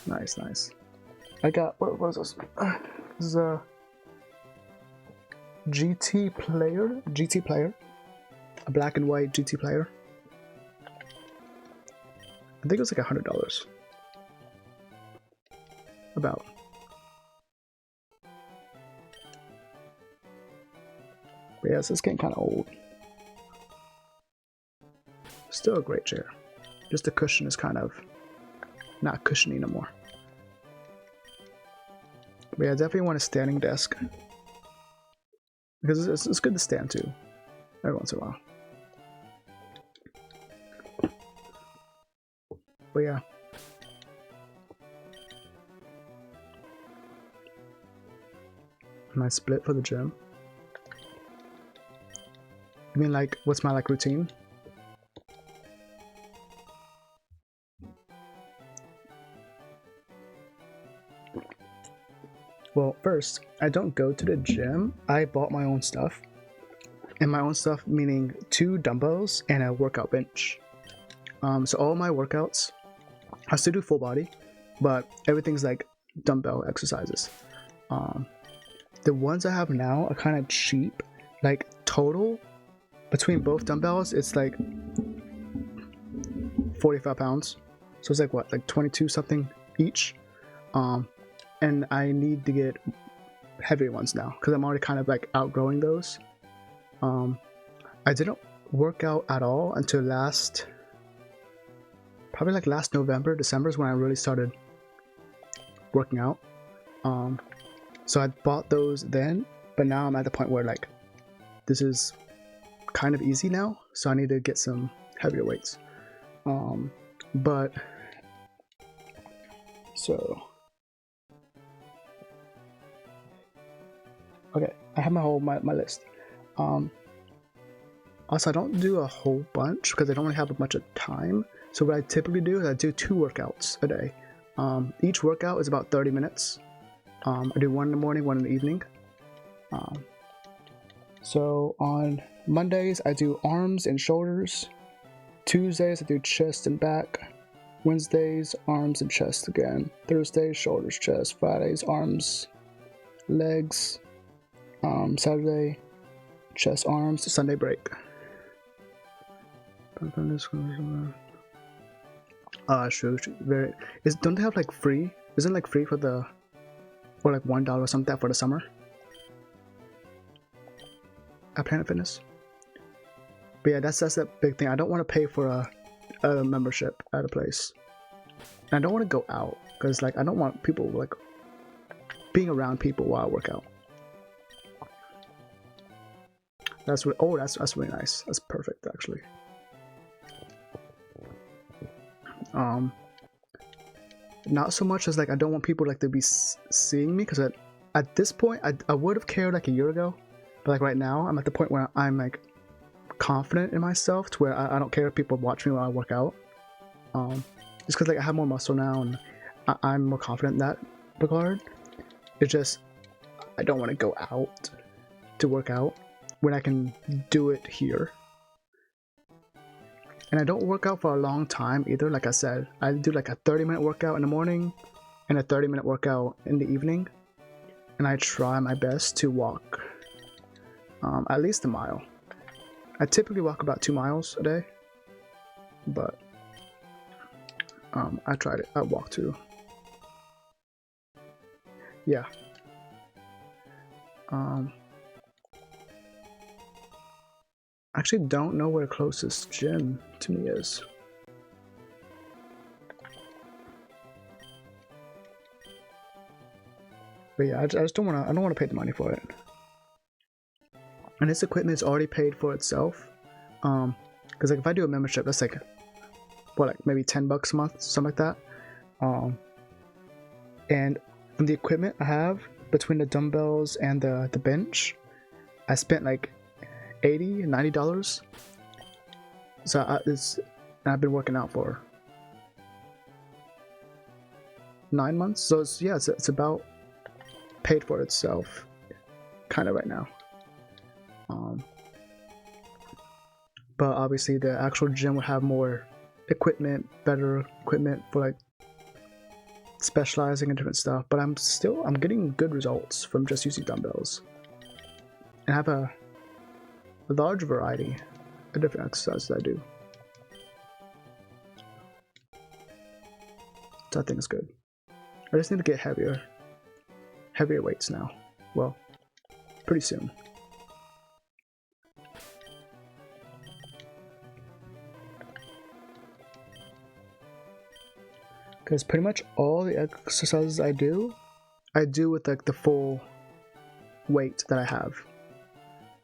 Nice. I got, what was this? This is a GT player, a black and white GT player. I think it was like $100. About. But yes, it's getting kind of old. Still a great chair. Just the cushion is kind of not cushiony no more. But yeah, I definitely want a standing desk. Because it's good to stand too, every once in a while. But yeah. My split for the gym. You mean like, what's my like routine? Well, first, I don't go to the gym. I bought my own stuff. And my own stuff meaning 2 dumbbells and a workout bench. So all my workouts, I still do full body, but everything's like dumbbell exercises. The ones I have now are kind of cheap. Like total, between both dumbbells, it's like 45 pounds. So it's like what, like 22 something each. And I need to get heavier ones now because I'm already kind of like outgrowing those. I didn't work out at all until probably like last November, December is when I really started working out. So I bought those then, but now I'm at the point where like this is kind of easy now, so I need to get some heavier weights. But so. Okay, I have my list. Also, I don't do a whole bunch because I don't really have a bunch of time. So what I typically do is I do 2 workouts a day. Each workout is about 30 minutes. I do one in the morning, one in the evening. So on Mondays, I do arms and shoulders. Tuesdays, I do chest and back. Wednesdays, arms and chest again. Thursdays, shoulders, chest. Fridays, arms, legs. Saturday, chest, arms. Sunday break. Shoot. Don't they have like free? Isn't like free for the, or like $1 or something for the summer at Planet Fitness? But yeah, that's a big thing. I don't want to pay for a membership at a place. And I don't want to go out because like I don't want people like being around people while I work out. That's really nice. That's perfect actually. Not so much as like I don't want people like to be seeing me because at this point I would have cared like a year ago, but like right now I'm at the point where I'm like confident in myself to where I don't care if people watch me while I work out. Just because like I have more muscle now and I'm more confident in that regard. It's just I don't want to go out to work out when I can do it here. And I don't work out for a long time either. Like I said, I do like a 30-minute workout in the morning and a 30-minute workout in the evening. And I try my best to walk at least a mile. I typically walk about 2 miles a day, but I tried it. I walk too. Yeah. actually don't know where closest gym to me is. But yeah, I just don't want to. I don't want to pay the money for it. And this equipment is already paid for itself. Because like if I do a membership, that's like what, like maybe $10 a month, something like that. And from the equipment I have, between the dumbbells and the bench, I spent like $80, $90. So I've been working out for 9 months. So it's about paid for itself, kind of right now. But obviously the actual gym will have more equipment, better equipment for like specializing in different stuff. But I'm getting good results from just using dumbbells, and I have a large variety of different exercises I do. So I think it's good. I just need to get heavier weights now. Well, pretty soon. Because pretty much all the exercises I do with like the full weight that I have.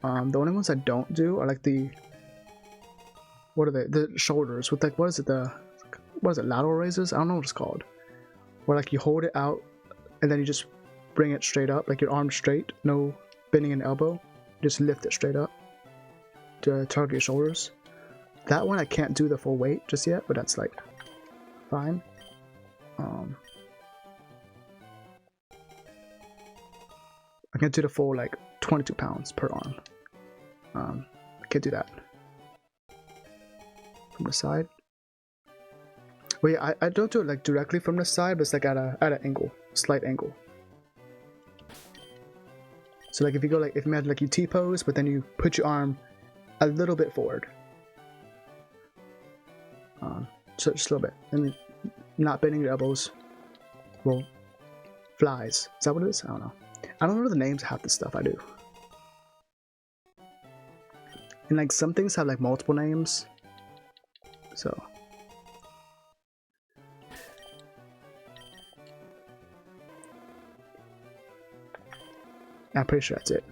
The only ones I don't do are like the shoulders with like what is it, lateral raises? I don't know what it's called. Where like you hold it out and then you just bring it straight up, like your arm straight, no bending an elbow, just lift it straight up to target your shoulders. That one I can't do the full weight just yet, but that's like fine. I can't do the full like 22 pounds per arm. I can't do that from the side. Well, yeah, I don't do it like directly from the side, but it's like at an angle, slight angle. So like if you had like you T-pose, but then you put your arm a little bit forward, so just a little bit, and not bending your elbows. Well, flies. Is that what it is? I don't know. I don't know the names of half the stuff I do. And like some things have like multiple names. So I'm pretty sure that's it.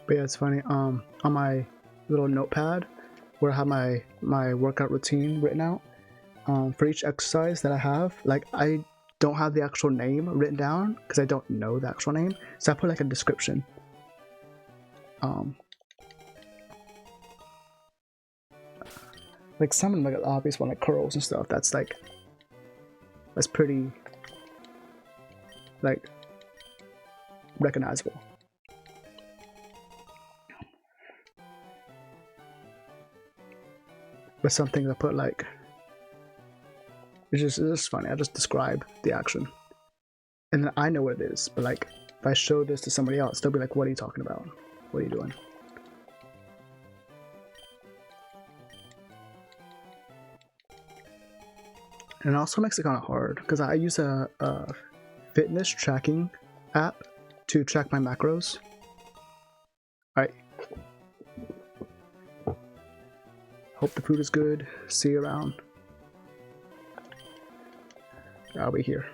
But yeah, it's funny. On my little notepad where I have my workout routine written out, for each exercise that I have, like I don't have the actual name written down because I don't know the actual name. So I put like a description. Like some like obvious one like curls and stuff. That's pretty like recognizable. But some things I put like it's just funny. I just describe the action, and then I know what it is. But like if I show this to somebody else, they'll be like, "What are you talking about? What are you doing?" And it also makes it kind of hard because I use a fitness tracking app to track my macros. Alright. Hope the food is good. See you around. I'll be here.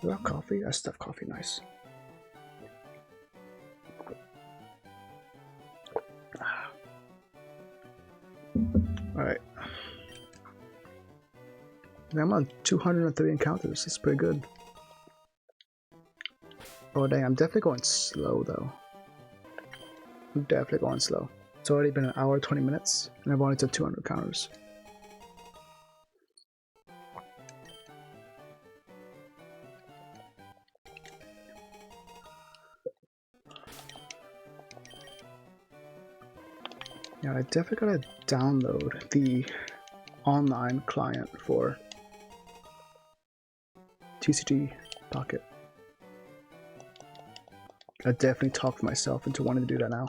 Is that coffee? That's stuff coffee, nice. Alright. I'm on 203 encounters. That's pretty good. Oh dang, I'm definitely going slow though. I'm definitely going slow. It's already been an hour 20 minutes and I've only done 200 encounters. Yeah, I definitely gotta download the online client for TCG Pocket. I definitely talked myself into wanting to do that now.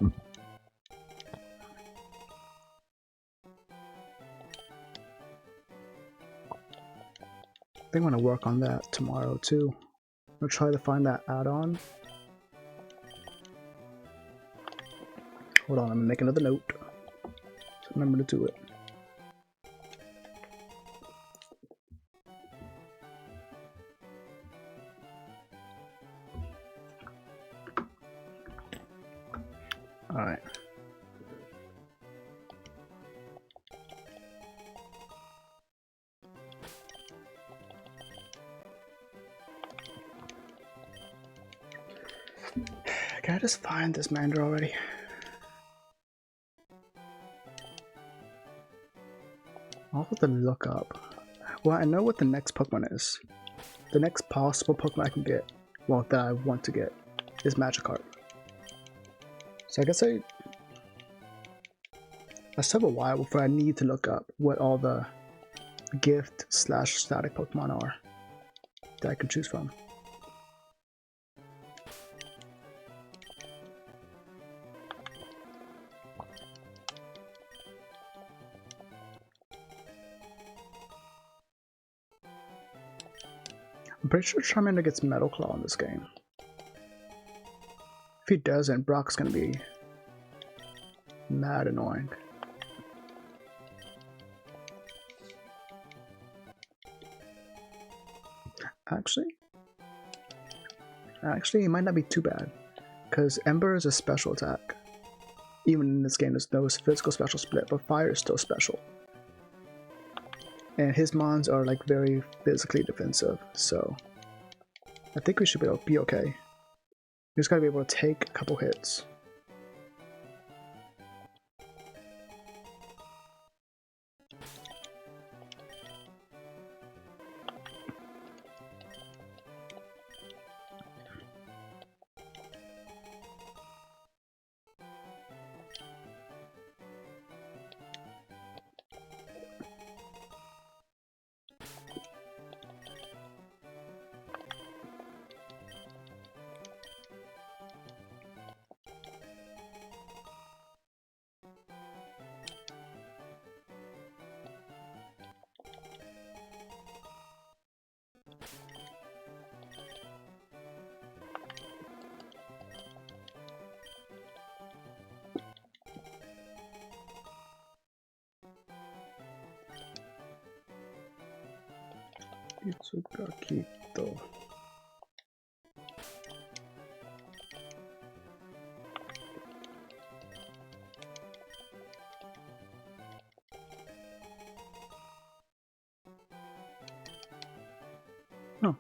I think I'm gonna work on that tomorrow too. I'll try to find that add-on. Hold on, I'm gonna make another note. So remember to do it. Alright. Can I just find this Mandra already? I'll have to look up. Well, I know what the next Pokemon is. The next possible Pokemon I can get, well, that I want to get, is Magikarp. So I guess I still have a while before I need to look up what all the gift/static Pokemon are that I can choose from. I'm pretty sure Charmander gets Metal Claw in this game. If he doesn't, Brock's gonna be mad annoying. Actually, it might not be too bad, because Ember is a special attack. Even in this game, there's no physical special split, but Fire is still special. And his mons are like very physically defensive, so I think we should be okay. We just gotta be able to take a couple hits. Itsukakito. Oh.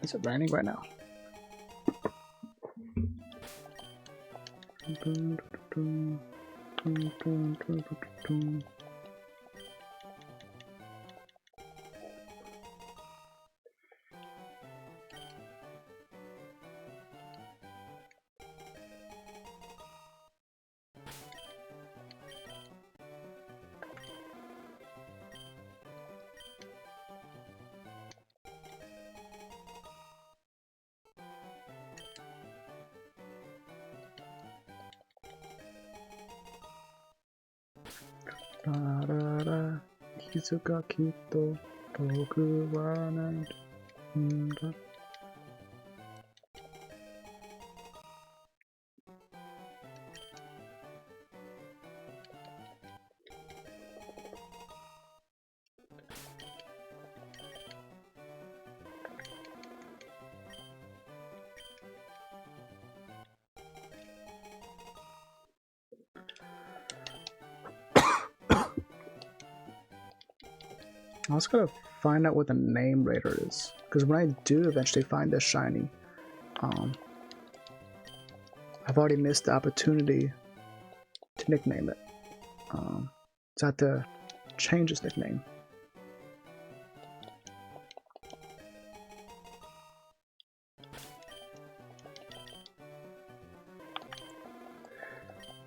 Is it raining right now? Tarara, Itsukakito, Toku wa nai. I was gonna find out what the name Raider is, because when I do eventually find this shiny, I've already missed the opportunity to nickname it. So I have to change its nickname.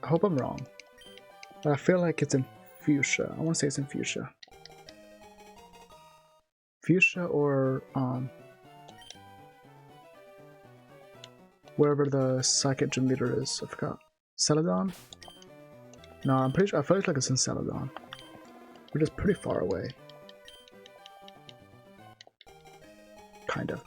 I hope I'm wrong, but I feel like it's in Fuchsia. I want to say it's in Fuchsia. Fuchsia or wherever the psychic gym leader is. I forgot. Celadon? No, I'm pretty sure. I feel like it's in Celadon. We're just pretty far away. Kind of.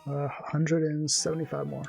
Uh, 175 more.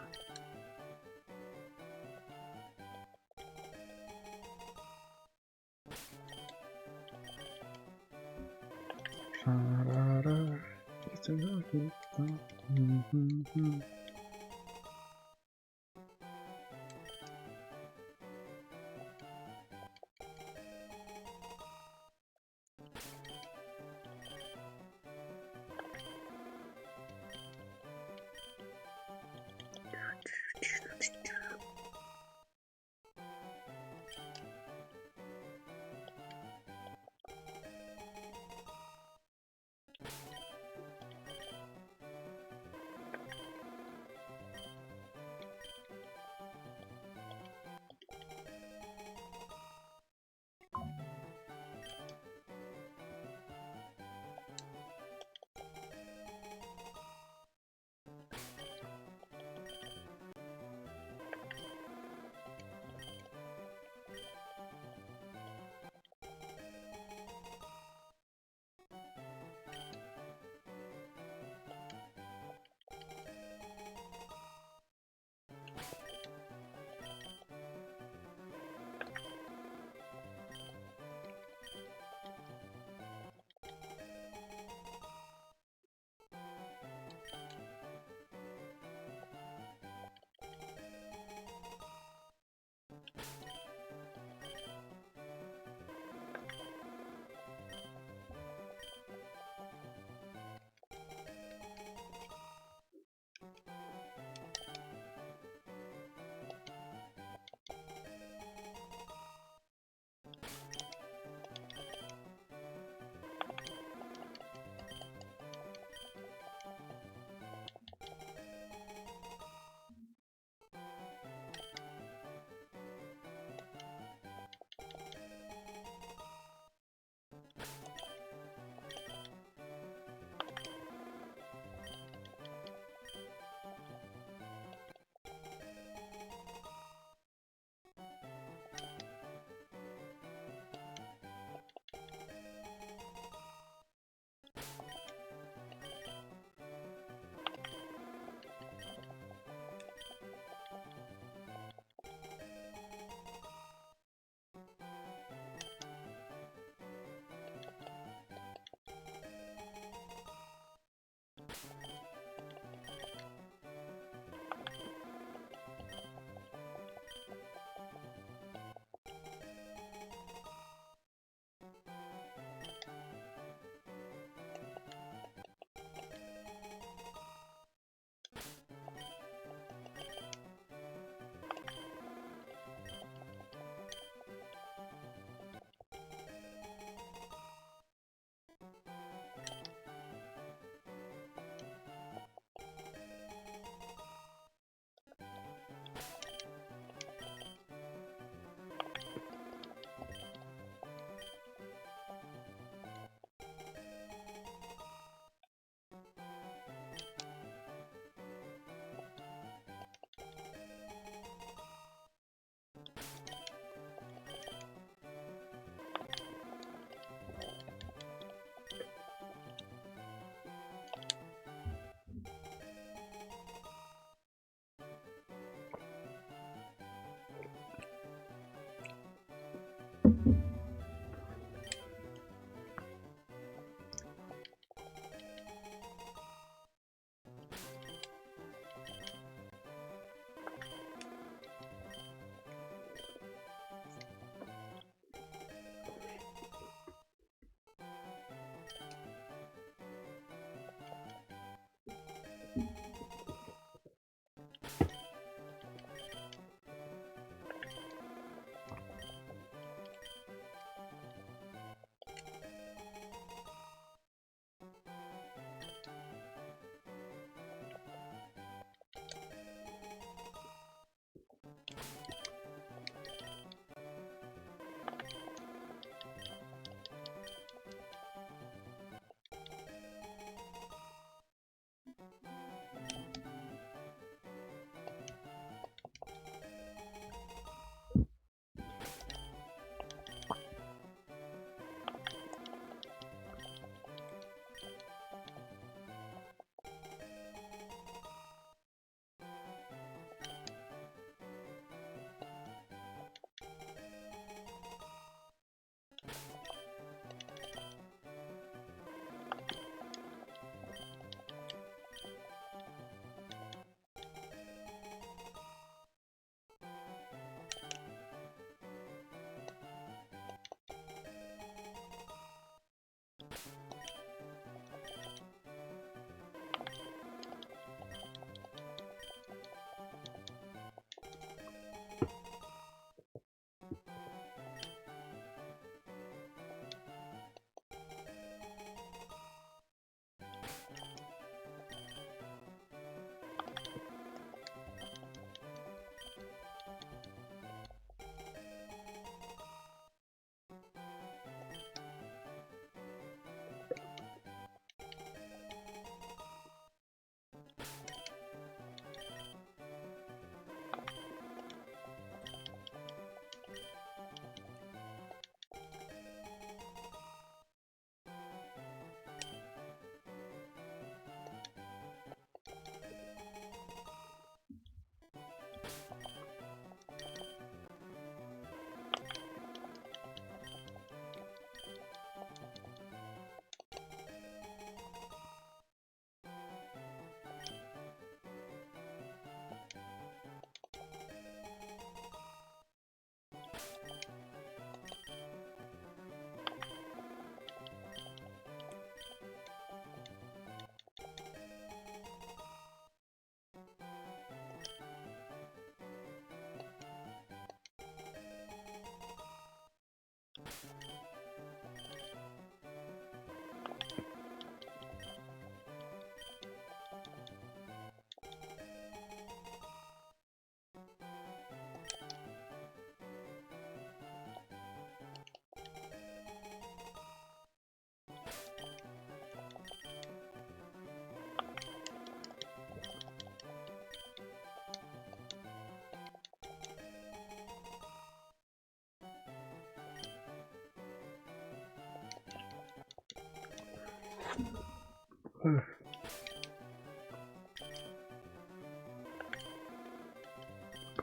Come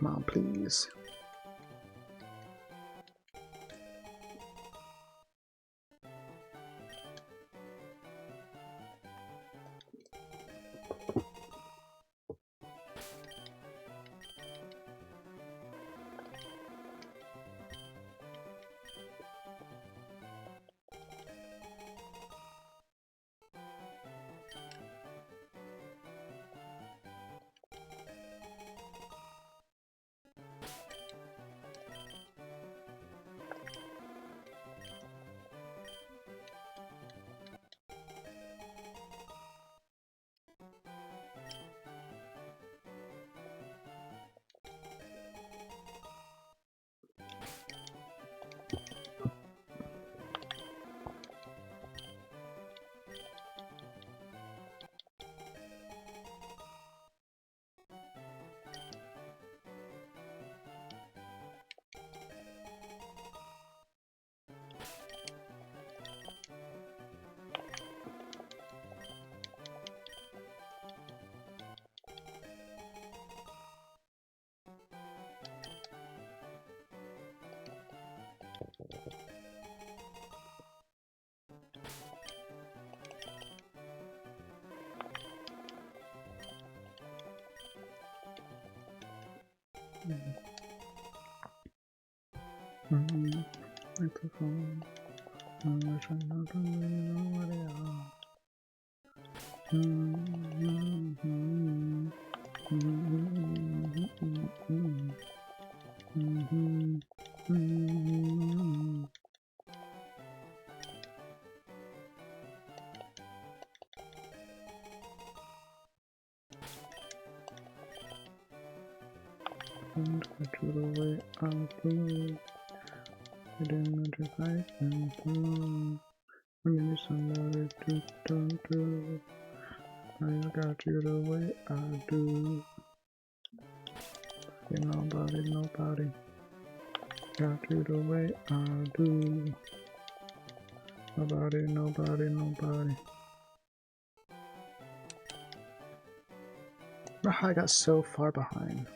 on, please. And go to the way I do. I didn't notify and when you somebody to don't do. I got you the way I do. Nobody got you the way I do. Nobody. I got so far behind.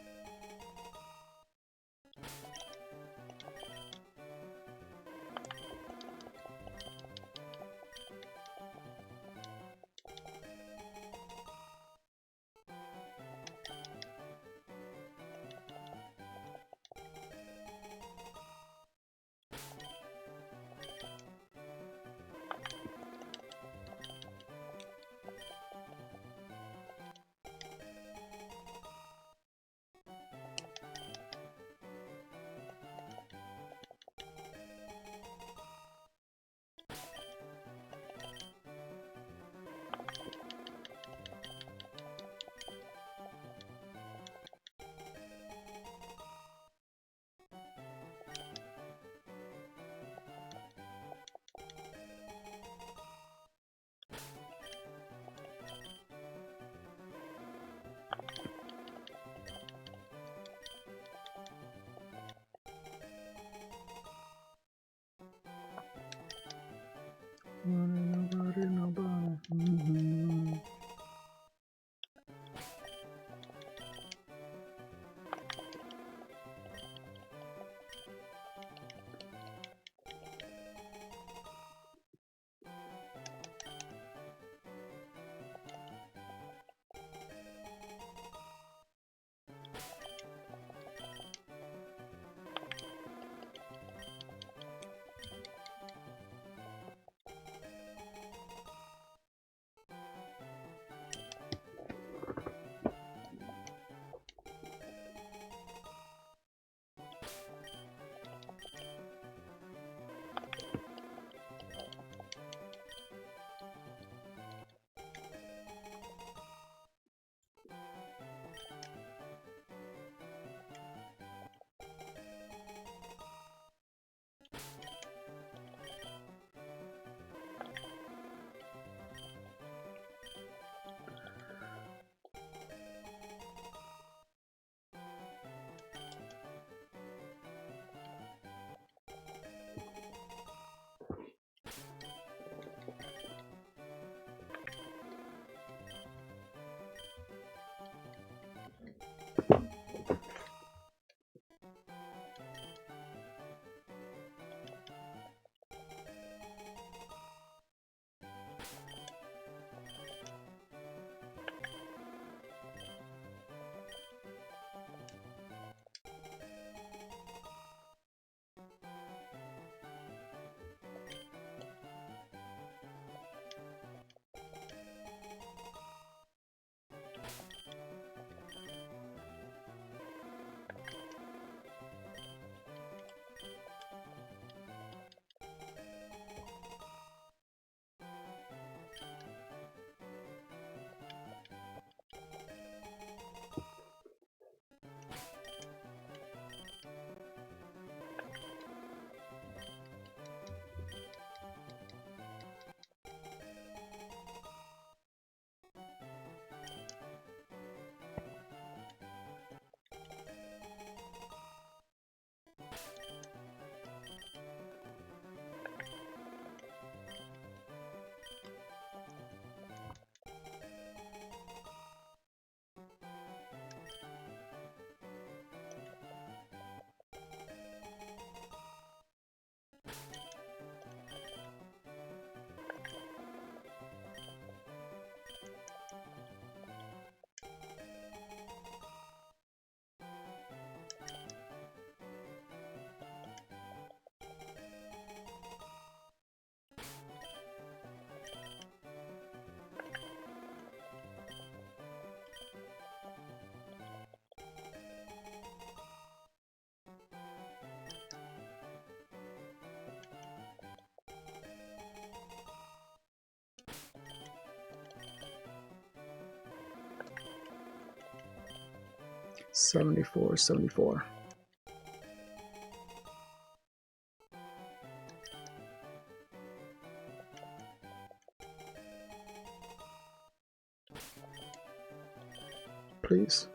74, 74. Please.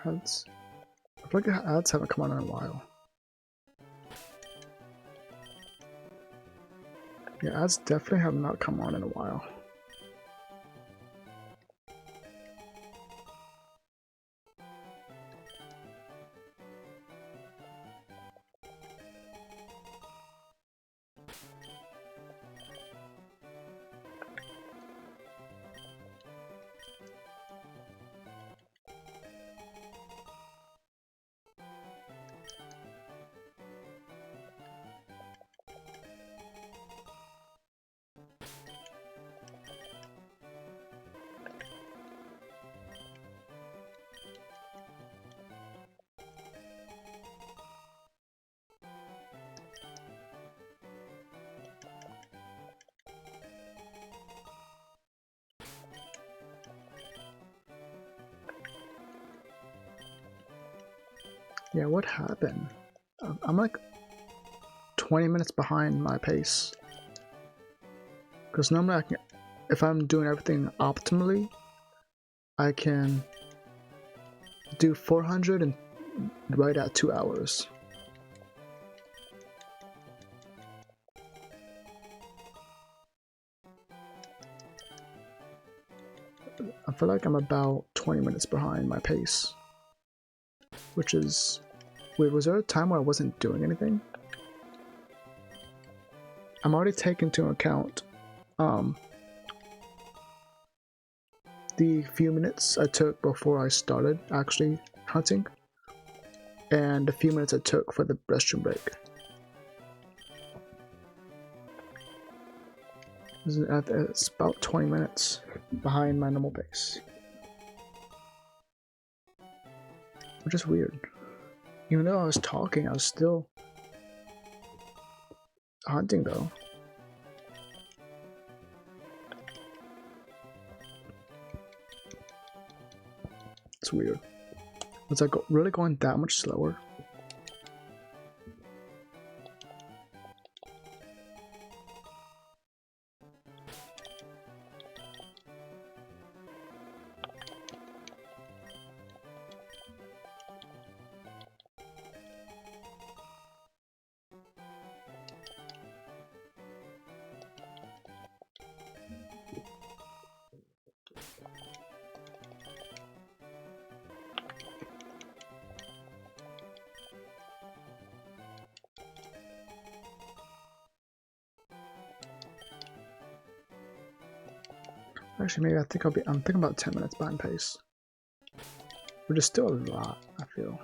Ads. I feel like ads haven't come on in a while. Yeah, ads definitely have not come on in a while. Yeah, what happened? I'm like 20 minutes behind my pace. Because normally I can, if I'm doing everything optimally, I can do 400 and right at 2 hours. I feel like I'm about 20 minutes behind my pace. Which is... Wait, was there a time where I wasn't doing anything? I'm already taking into account the few minutes I took before I started actually hunting, and the few minutes I took for the restroom break. It's about 20 minutes behind my normal pace. Which is weird. Even though I was talking, I was still hunting though. It's weird. Was I really going that much slower? Actually, maybe I'm thinking about 10 minutes behind pace. Which is still a lot, I feel.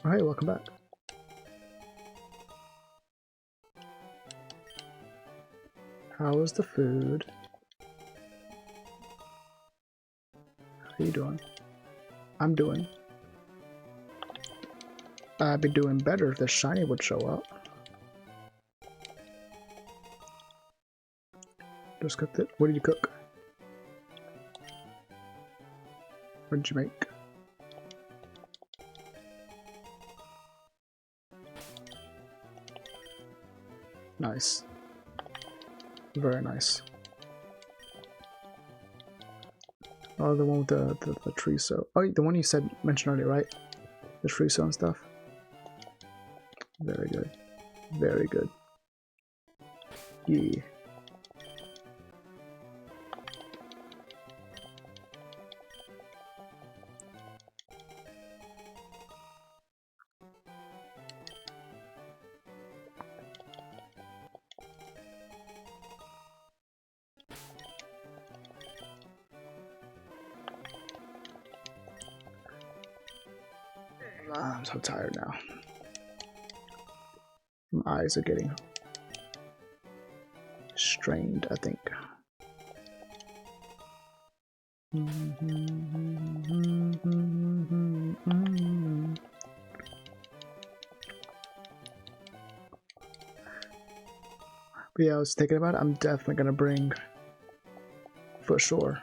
Oh, hey, welcome back. How was the food? How you doing? I'm doing. I'd be doing better if the shiny would show up. Just cooked it. What did you cook? What did you make? Nice. Very nice. Oh, the one with the tree so. Oh, the one you mentioned earlier, right? The tree so and stuff. Very good. Very good. Yeah. I'm so tired now. My eyes are getting strained, I think. But yeah, I was thinking about it. I'm definitely gonna bring, for sure,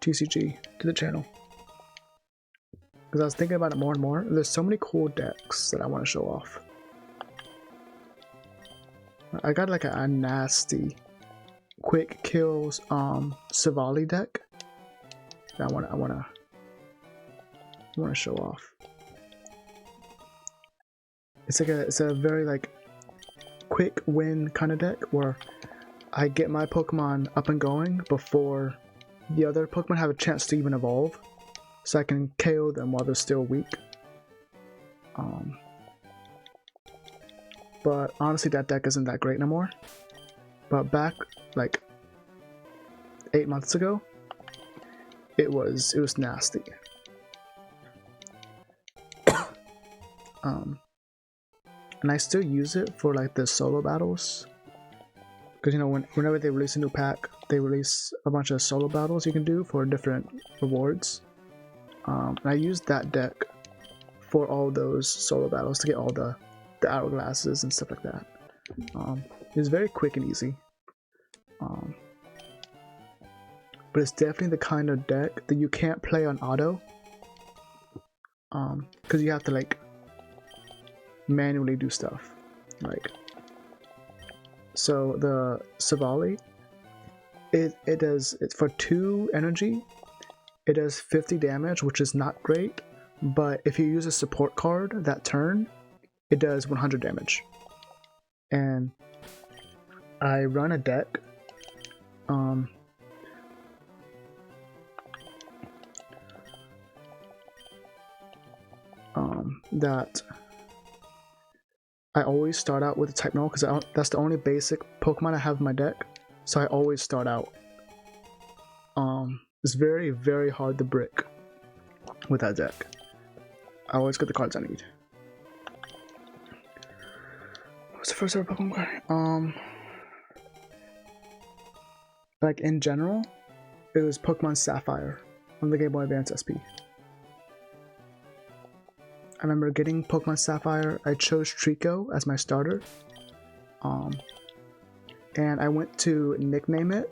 TCG to the channel. Because I was thinking about it more and more. There's so many cool decks that I want to show off. I got like a nasty quick kills Savali deck that I wanna show off. It's a very like quick win kind of deck where I get my Pokemon up and going before the other Pokemon have a chance to even evolve, so I can KO them while they're still weak. But honestly, that deck isn't that great no more. But back like 8 months ago, it was nasty. And I still use it for like the solo battles, because you know whenever they release a new pack, they release a bunch of solo battles you can do for different rewards. And I used that deck for all those solo battles to get all the hourglasses and stuff like that. It was very quick and easy. But it's definitely the kind of deck that you can't play on auto, because you have to like manually do stuff. Like, so the Savali, it's for 2 energy, it does 50 damage, which is not great, but if you use a support card that turn, it does 100 damage. And I run a deck that I always start out with a type null, because that's the only basic Pokemon I have in my deck, so I always start out. It's very, very hard to brick with that deck. I always get the cards I need. What's the first ever Pokemon card? Like in general, it was Pokemon Sapphire on the Game Boy Advance SP. I remember getting Pokemon Sapphire. I chose Trico as my starter. And I went to nickname it,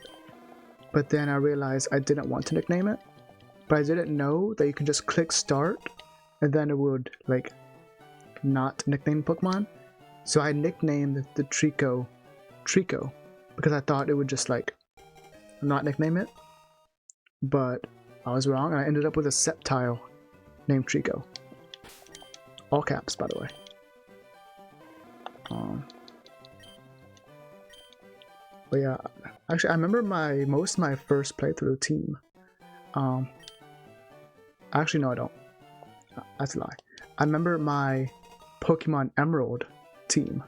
but then I realized I didn't want to nickname it. But I didn't know that you can just click start, and then it would like not nickname Pokemon. So I nicknamed the Trico because I thought it would just like not nickname it. But I was wrong, and I ended up with a Sceptile named Trico. All caps, by the way. But yeah, actually, I remember my first playthrough team. Actually, no, I don't. That's a lie. I remember my Pokemon Emerald team,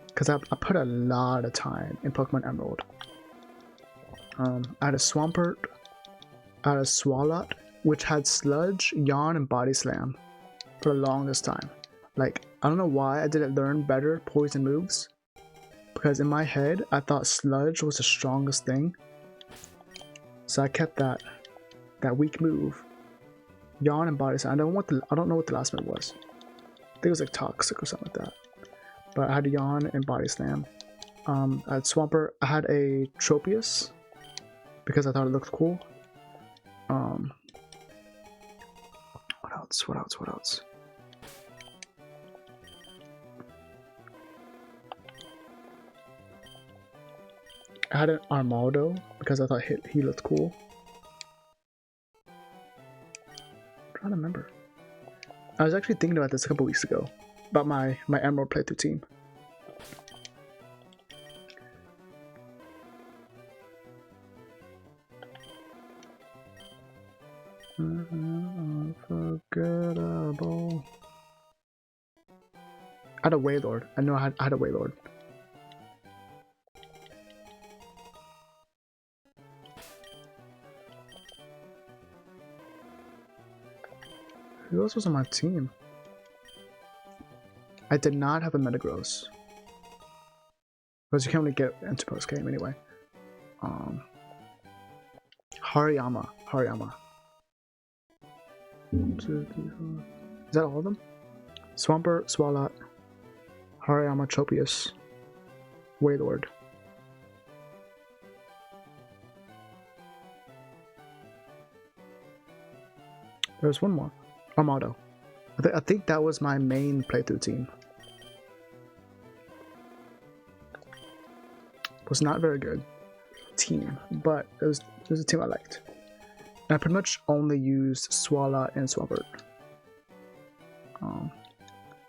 because I put a lot of time in Pokemon Emerald. I had a Swampert, I had a Swalot, which had Sludge, Yawn, and Body Slam for the longest time. Like, I don't know why I didn't learn better poison moves, because in my head I thought Sludge was the strongest thing, so I kept that weak move, Yawn and Body Slam. I don't know what the last move was. I think it was like Toxic or something like that. But I had Yawn and Body Slam. I had Swampert. I had a Tropius because I thought it looked cool. What else? I had an Armaldo because I thought he looked cool. I was actually thinking about this a couple weeks ago, about my Emerald playthrough team. Unforgettable. I had a Wailord. I know I had a Wailord. Who else was on my team? I did not have a Metagross. Because you can't really get into post game anyway. Hariyama. Is that all of them? Swampert, Swalot, Hariyama, Tropius, Wailord. There's one more. Armado. I think that was my main playthrough team. Was not very good team, but it was a team I liked. And I pretty much only used Swalot and Swampert.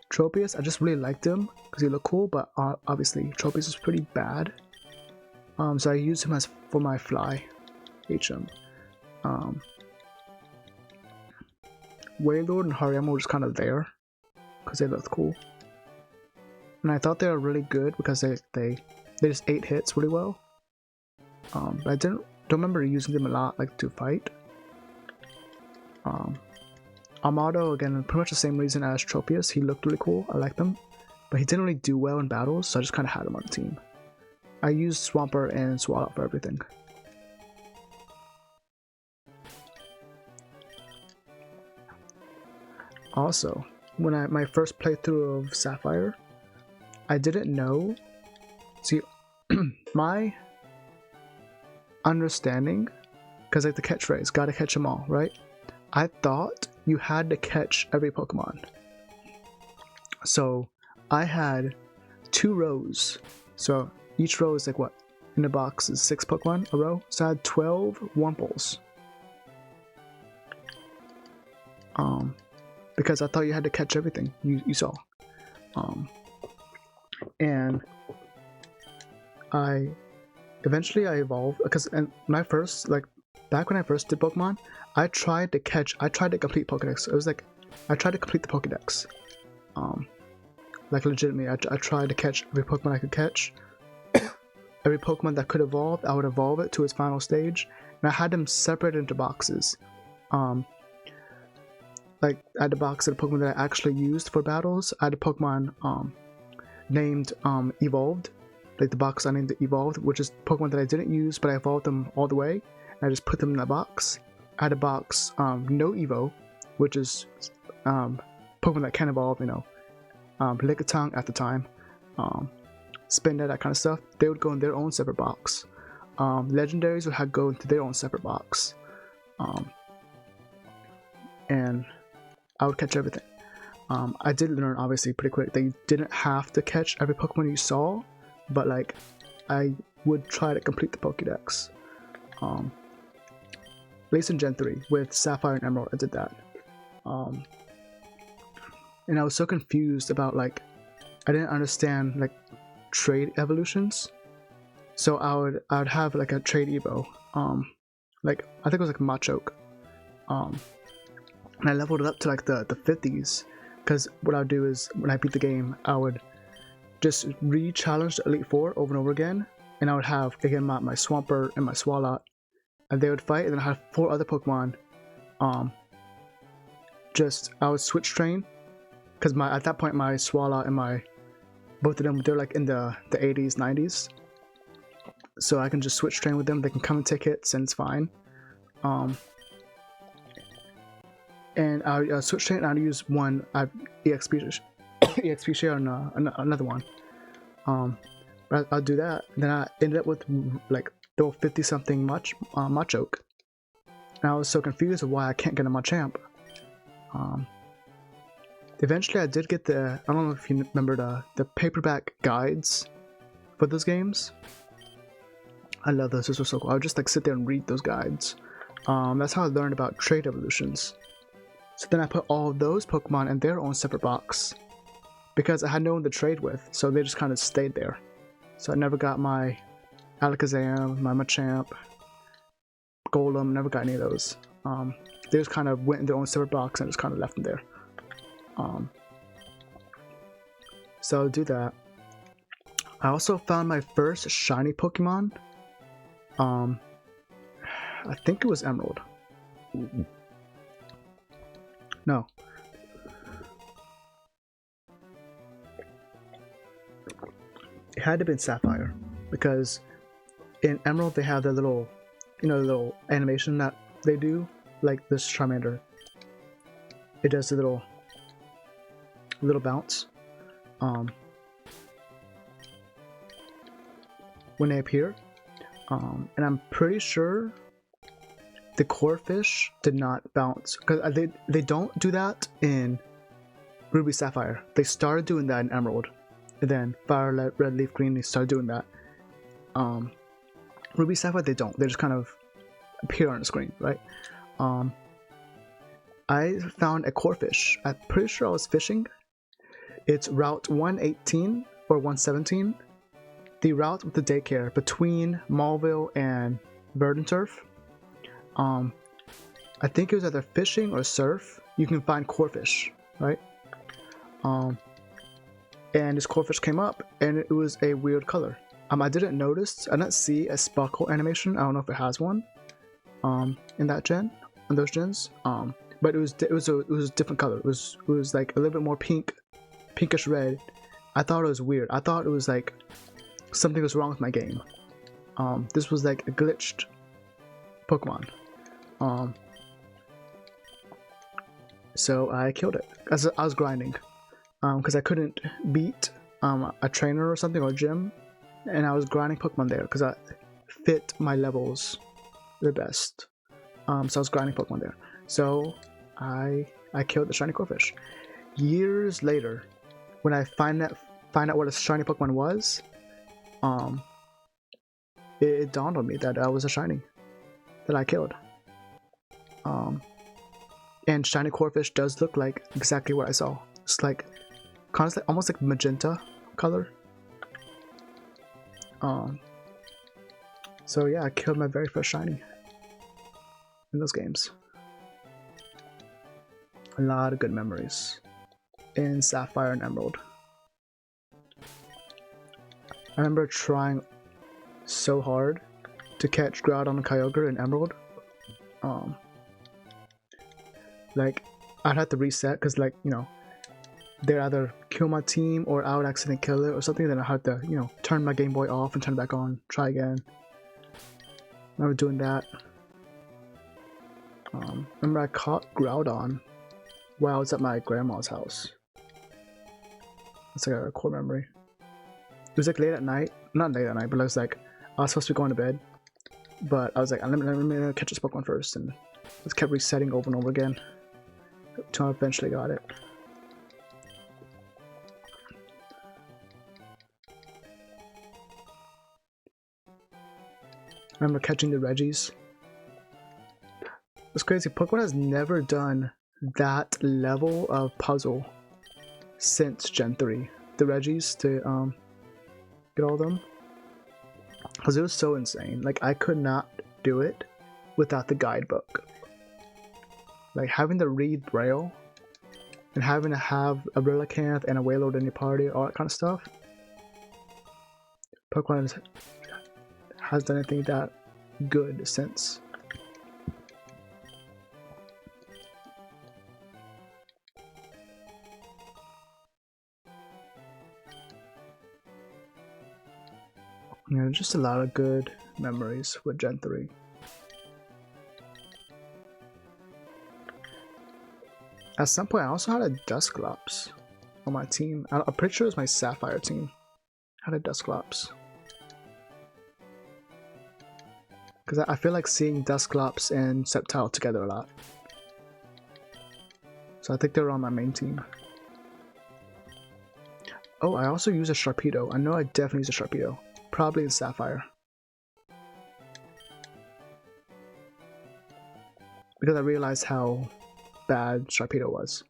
Tropius, I just really liked him because he looked cool, but obviously Tropius is pretty bad. So I used him as for my fly HM. Wailord and Hariyama were just kind of there because they looked cool, and I thought they were really good because they just ate hits really well. But I don't remember using them a lot, like to fight. Armado, again, pretty much the same reason as Tropius. He looked really cool. I liked him, but he didn't really do well in battles, so I just kind of had him on the team. I used Swampert and Swalot for everything. Also, when my first playthrough of Sapphire, I didn't know. See, my understanding, because like the catchphrase, gotta catch them all, right? I thought you had to catch every Pokemon. So I had 2 rows. So each row is like what? In the box is 6 Pokemon a row. So I had 12 Wumples. Because I thought you had to catch everything you saw. And eventually I evolved, because when I first, like, back when I first did Pokemon, I tried to complete Pokedex. It was like, I tried to complete the Pokedex. Like legitimately, I tried to catch every Pokemon I could catch. Every Pokemon that could evolve, I would evolve it to its final stage. And I had them separated into boxes. Like, I had a box of the Pokemon that I actually used for battles. I had a Pokemon named Evolved. Like the box I named it Evolved, which is Pokemon that I didn't use, but I evolved them all the way. And I just put them in that box. I had a box No Evo, which is Pokemon that can evolve, you know. Lickitung at the time. Spinda, that kind of stuff. They would go in their own separate box. Legendaries would go into their own separate box. And I would catch everything. I did learn, obviously, pretty quick that you didn't have to catch every Pokemon you saw, but like, I would try to complete the Pokédex. At least in Gen 3, with Sapphire and Emerald, I did that. And I was so confused about, like, I didn't understand, like, trade evolutions. So I would have, like, a trade Evo. Like, I think it was like Machoke. And I leveled it up to like the 50s, because what I would do is, when I beat the game, I would just re-challenge the Elite Four over and over again, and I would have, again, my Swampert and my Swalot, and they would fight, and then I had 4 other Pokemon. I would switch train, because at that point my Swalot and both of them, they're like in the 80s, 90s, so I can just switch train with them. They can come and take hits, and it's fine. And I would switch train, and I'd use one EXP share on another one. But I'll do that. And then I ended up with like the 50-something Machoke. And I was so confused of why I can't get a Machamp. Eventually I did get I don't know if you remember the paperback guides for those games. I love those. Those were so cool. I would just like sit there and read those guides. That's how I learned about trade evolutions. So then I put all those Pokemon in their own separate box because I had no one to trade with, so they just kind of stayed there. So I never got my Alakazam, my Machamp, Golem, never got any of those. They just kind of went in their own separate box and just kind of left them there. So I'll do that. I also found my first shiny Pokemon. I think it was Emerald. No. It had to be Sapphire, because in Emerald they have the little, the little animation that they do, like this Charmander. It does the little bounce. When they appear, and I'm pretty sure the core fish did not bounce, because they don't do that in Ruby Sapphire. They started doing that in Emerald, and then Violet, Red Leaf, Green, they started doing that. Ruby Sapphire, they don't. They just kind of appear on the screen, right? I found a core fish. I'm pretty sure I was fishing. It's Route 118 or 117. The route with the daycare between Mallville and Verdant Turf. I think it was either fishing or surf. You can find core fish, right? And this core fish came up, and it was a weird color. I didn't notice. I didn't see a sparkle animation. I don't know if it has one. In that gen, in those gens. But it was a different color. It was like a little bit more pinkish red. I thought it was weird. I thought it was like something was wrong with my game. This was like a glitched Pokemon. So I killed it as I was grinding, because I couldn't beat a trainer or something, or a gym, and I was grinding Pokemon there because I fit my levels the best. So I was grinding Pokemon there. So I killed the shiny Corphish. Years later, when I find out what a shiny Pokemon was, it dawned on me that I was a shiny that I killed. And shiny Corphish does look like exactly what I saw. It's like kind of like almost like magenta color. So yeah, I killed my very first shiny in those games. A lot of good memories in Sapphire and Emerald. I remember trying so hard to catch Groudon and Kyogre in Emerald. Like, I'd have to reset because, like, you know, they'd either kill my team or I would accidentally kill it or something. Then I had to, you know, turn my Game Boy off and turn it back on, try again. I remember doing that. Remember I caught Groudon while I was at my grandma's house. That's like a core memory. It was like late at night, not late at night, but I was like, I was supposed to be going to bed, but I was like, let me catch this Pokemon first, and just kept resetting over and over again until I eventually got it. I remember catching the Reggies. It's crazy, Pokemon has never done that level of puzzle since Gen 3. The Reggies to get all of them. Because it was so insane. Like, I could not do it without the guidebook. Like, having to read Braille and having to have a Relicanth and a Wailord in your party, all that kind of stuff. Pokemon has done anything that good since. Yeah, just a lot of good memories with Gen 3. At some point, I also had a Dusclops on my team. I'm pretty sure it was my Sapphire team. I had a Dusclops. Because I feel like seeing Dusclops and Sceptile together a lot. So I think they were on my main team. Oh, I also use a Sharpedo. I know I definitely use a Sharpedo. Probably in Sapphire. Because I realized how bad Sharpedo was.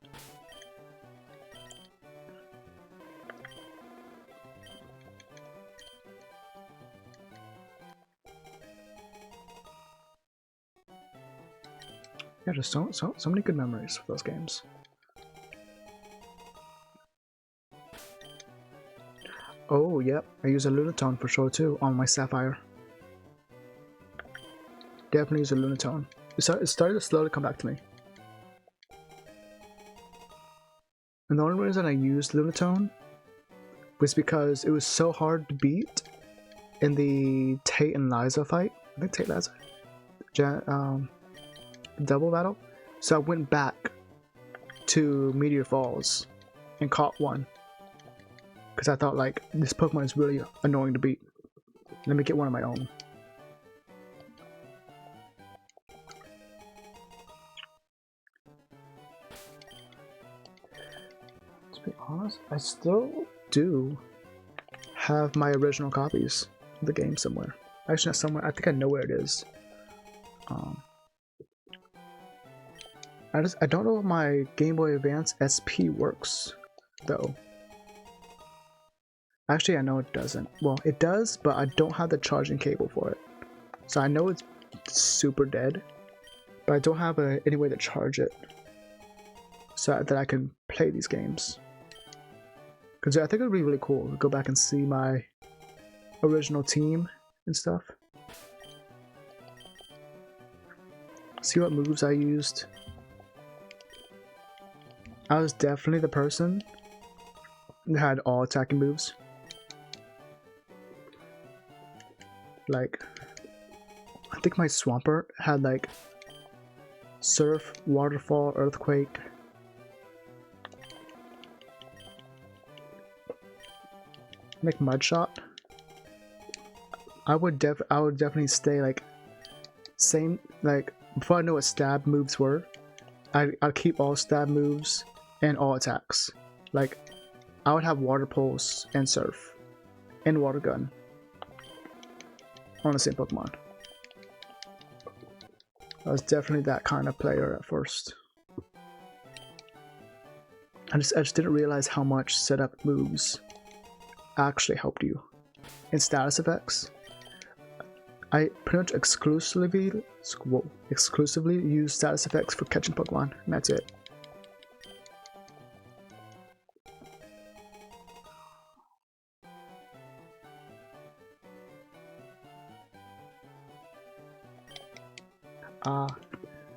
Yeah, just so many good memories for those games. Oh, yep, I use a Lunatone for sure too on my Sapphire. Definitely use a Lunatone. It started to slowly come back to me. And the only reason I used Lunatone was because it was so hard to beat in the Tate and Liza fight. I think Tate Liza. Double battle. So I went back to Meteor Falls and caught one. Because I thought, like, this Pokemon is really annoying to beat. Let me get one of my own. To be honest, I still do have my original copies of the game somewhere. Actually, not somewhere. I think I know where it is. I don't know if my Game Boy Advance SP works, though. Actually, I know it doesn't. Well, it does, but I don't have the charging cable for it. So I know it's super dead, but I don't have any way to charge it so that I can play these games. Because I think it would be really cool to go back and see my original team and stuff. See what moves I used. I was definitely the person that had all attacking moves. Like, I think my Swampert had like Surf, Waterfall, Earthquake. Like Mudshot. I would definitely stay like same, like before I know what stab moves were, I'd keep all stab moves and all attacks. Like I would have Water Pulse and Surf and Water Gun on the same Pokemon. I was definitely that kind of player at first. I just didn't realize how much setup moves actually helped you. In status effects, I pretty much exclusively use status effects for catching Pokemon, and that's it.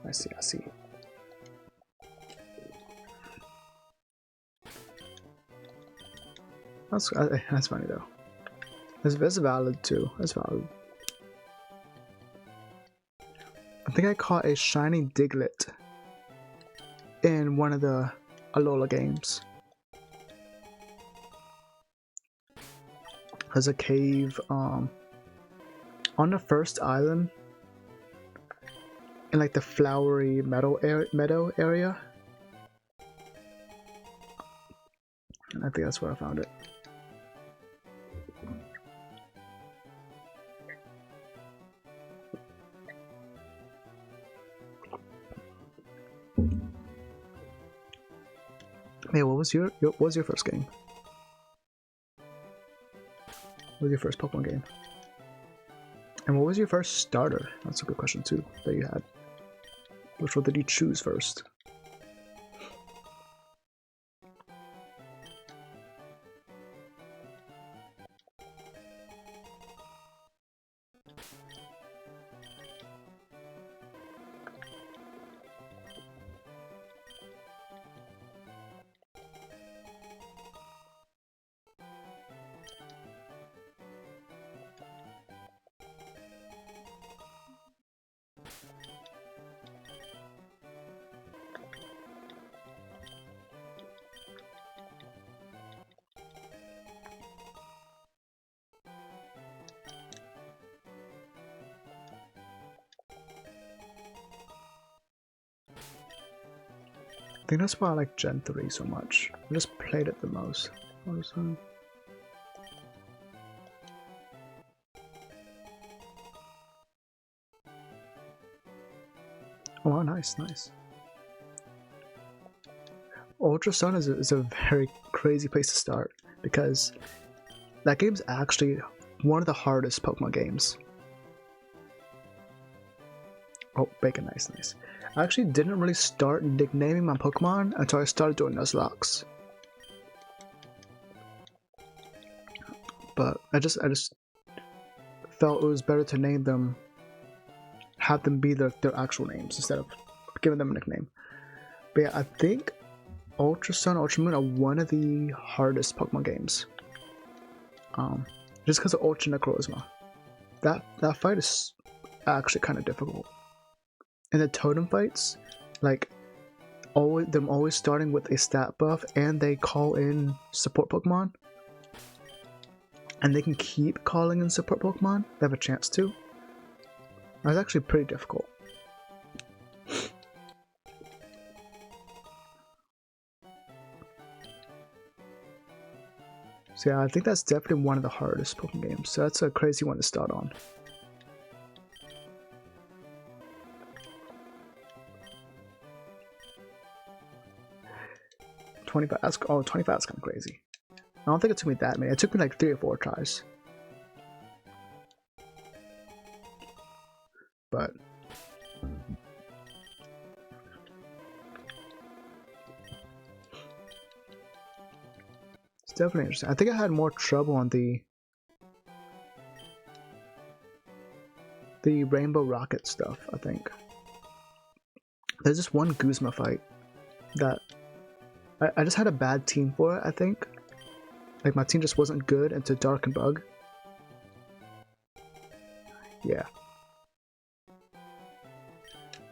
I see. That's funny though. That's valid too. That's valid. I think I caught a shiny Diglett in one of the Alola games. There's a cave on the first island in like the flowery meadow area. And I think that's where I found it. Hey, what was your first game? What was your first Pokemon game? And what was your first starter? That's a good question too that you had. Which one did you choose first? I think that's why I like Gen 3 so much. I just played it the most all the time. Oh wow, nice. Ultra Sun is a very crazy place to start because that game's actually one of the hardest Pokemon games. Oh, bacon, nice. I actually didn't really start nicknaming my Pokemon until I started doing Nuzlocke. But I just felt it was better to name them, have them be their actual names instead of giving them a nickname. But yeah, I think Ultra Sun, Ultra Moon are one of the hardest Pokemon games. Just because of Ultra Necrozma. That fight is actually kind of difficult. And the totem fights, like them always starting with a stat buff, and they call in support Pokemon, and they can keep calling in support Pokemon. They have a chance to. That's actually pretty difficult. So yeah, I think that's definitely one of the hardest Pokemon games. So that's a crazy one to start on. That's 25 is kind of crazy. I don't think it took me that many. It took me like 3 or 4 tries. But it's definitely interesting. I think I had more trouble on the Rainbow Rocket stuff, I think. There's just one Guzma fight that I just had a bad team for it, I think. Like, my team just wasn't good into Dark and Bug. Yeah.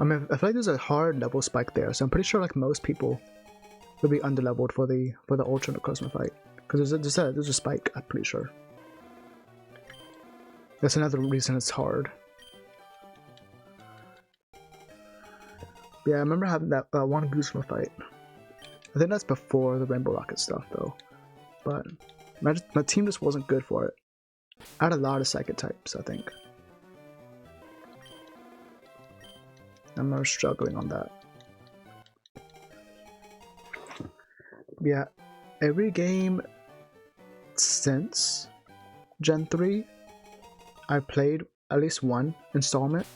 I mean, I feel like there's a hard level spike there, so I'm pretty sure like most people would be underleveled for the Ultra Necrozma fight. Because there's a spike, I'm pretty sure. That's another reason it's hard. Yeah, I remember having that one Guzma fight. I think that's before the Rainbow Rocket stuff, though. But my team just wasn't good for it. I had a lot of Psychic types, I think. I'm not struggling on that. Yeah, every game since Gen 3, I played at least one installment.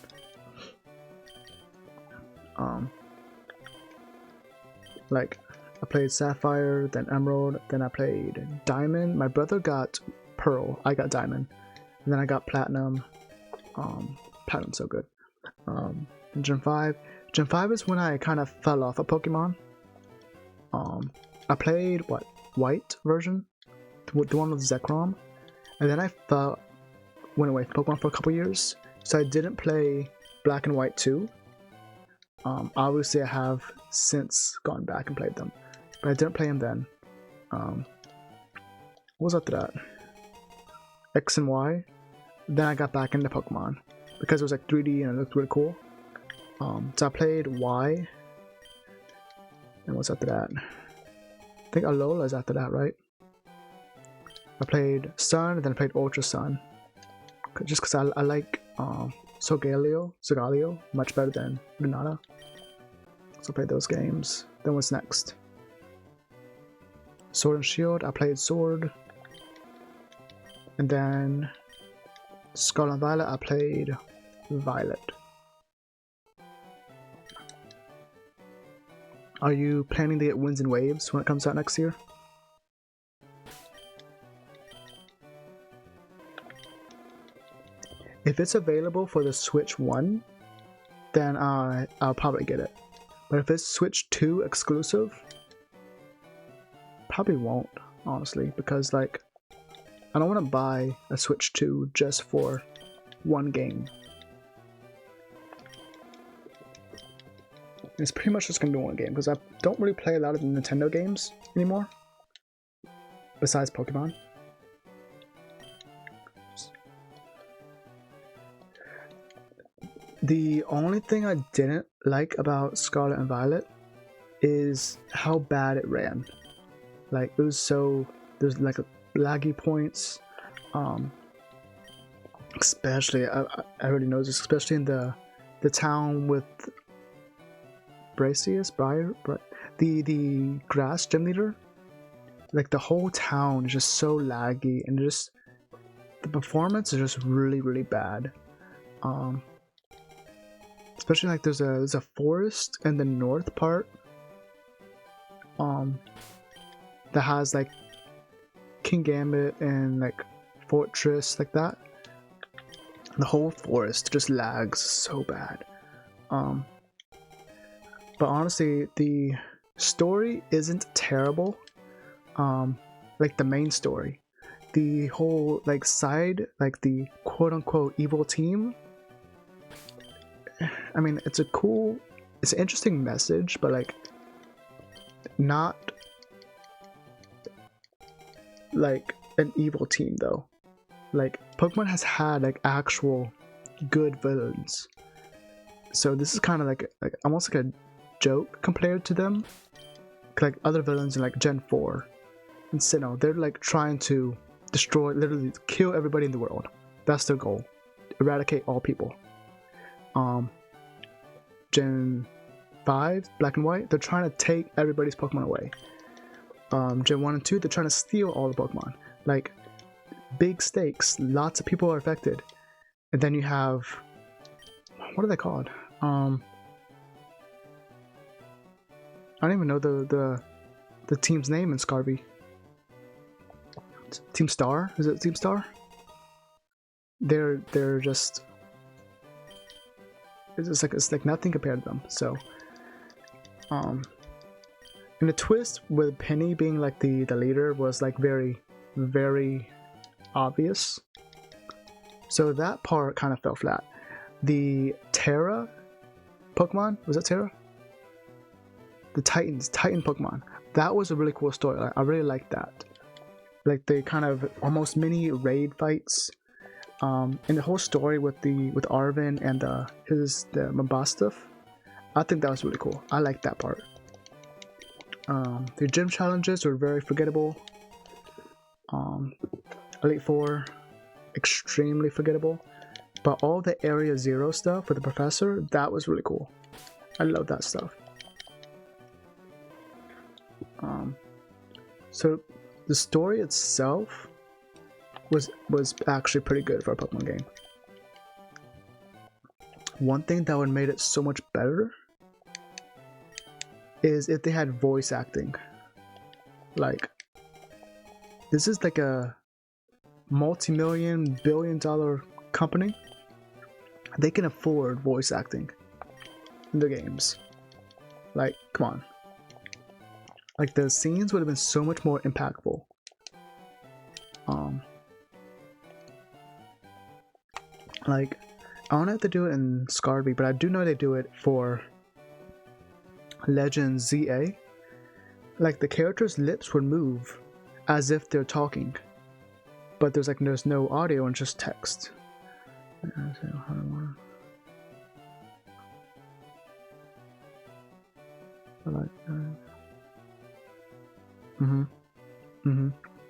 Like, I played Sapphire, then Emerald, then I played Diamond. My brother got Pearl, I got Diamond, and then I got Platinum. Platinum's so good. And Gen 5. Gen 5 is when I kind of fell off of Pokemon. I played, White version? The one with Zekrom. And then I went away from Pokemon for a couple years. So I didn't play Black and White 2. Obviously I have since gone back and played them. But I didn't play them then. What was after that? X and Y. Then I got back into Pokemon. Because it was like 3D and it looked really cool. So I played Y. And what's after that? I think Alola is after that, right? I played Sun, and then I played Ultra Sun. Just because I like Solgaleo much better than Lunata. So I played those games. Then what's next? Sword and Shield, I played Sword. And then Scarlet and Violet, I played Violet. Are you planning to get Winds and Waves when it comes out next year? If it's available for the Switch 1, then I'll probably get it. But if it's Switch 2 exclusive, probably won't, honestly, because like I don't want to buy a Switch 2 just for one game. It's pretty much just gonna be one game because I don't really play a lot of the Nintendo games anymore, besides Pokemon. The only thing I didn't like about Scarlet and Violet is how bad it ran. Like, it was so, there's like laggy points, especially, I already know this, especially in the town with Bracius, the grass gym leader, like the whole town is just so laggy, and just the performance is just really bad. Especially like there's a forest in the north part that has like King Gambit and like Fortress like that. The whole forest just lags so bad. But honestly, the story isn't terrible. Like the main story, the whole like side, like the quote-unquote evil team, I mean, it's an interesting message, but like not like an evil team though. Like Pokemon has had like actual good villains, so this is kind of like almost like a joke compared to them. Like other villains in like Gen 4 and Sinnoh, they're like trying to destroy, literally kill everybody in the world. That's their goal. Eradicate all people. Gen 5, Black and White, they're trying to take everybody's Pokemon away. Gen 1 and 2, they're trying to steal all the Pokemon. Like, big stakes, lots of people are affected. And then you have, what are they called? I don't even know the team's name in Scarby. Team Star? Is it Team Star? They're just, it's like nothing compared to them. So and the twist with Penny being like the leader was like very obvious. So that part kind of fell flat. The Terra Pokemon, was that Terra? The Titan Pokemon. That was a really cool story. I really liked that. Like the kind of almost mini raid fights. And the whole story with Arvin and the Mabastaf. I think that was really cool. I liked that part. The gym challenges were very forgettable. Elite Four, extremely forgettable. But all the Area Zero stuff with the professor, that was really cool. I love that stuff. So the story itself was actually pretty good for a Pokemon game. One thing that would have made it so much better is if they had voice acting. Like, this is like a multi-million, billion-dollar company. They can afford voice acting in the games. Like, come on. Like, the scenes would have been so much more impactful. Like, I don't know if they do it in Scarby, but I do know they do it for Legend ZA. Like, the characters' lips would move as if they're talking, but there's no audio and just text. I like that.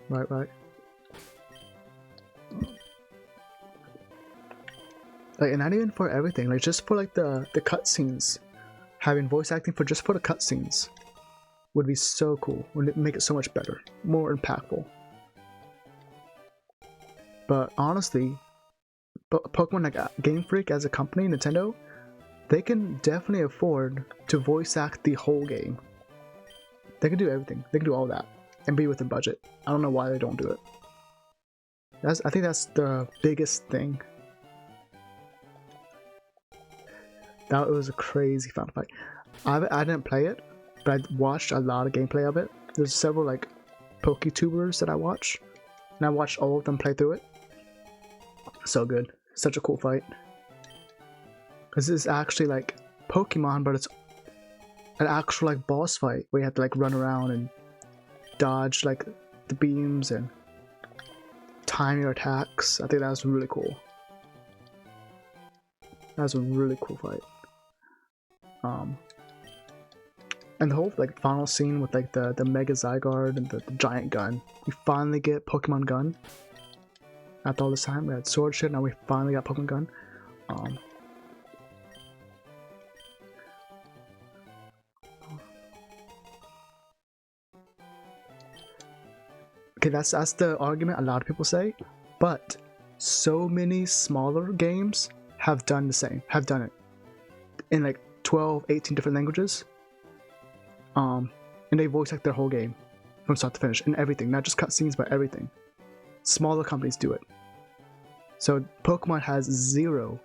Right. Like, and not even for everything, like just for like the cutscenes, having voice acting for just for the cutscenes would be so cool. Would make it so much better, more impactful. But honestly, Pokemon, like Game Freak as a company, Nintendo, they can definitely afford to voice act the whole game. They can do everything. They can do all that and be within budget. I don't know why they don't do it. I think that's the biggest thing. That was a crazy fun fight. I didn't play it, but I watched a lot of gameplay of it. There's several like Poketubers that I watch, and I watched all of them play through it. So good. Such a cool fight. Because this is actually like Pokemon, but it's an actual like boss fight where you have to like run around and dodge like the beams and time your attacks. I think that was really cool. That was a really cool fight. And the whole like final scene with like the Mega Zygarde and the giant gun. We finally get Pokemon Gun. After all this time, we had Sword shit, now we finally got Pokemon Gun. Okay, that's the argument a lot of people say, but so many smaller games have done it in like 12, 18 different languages. And they voice act their whole game from start to finish and everything, not just cutscenes, but everything. Smaller companies do it. So Pokemon has zero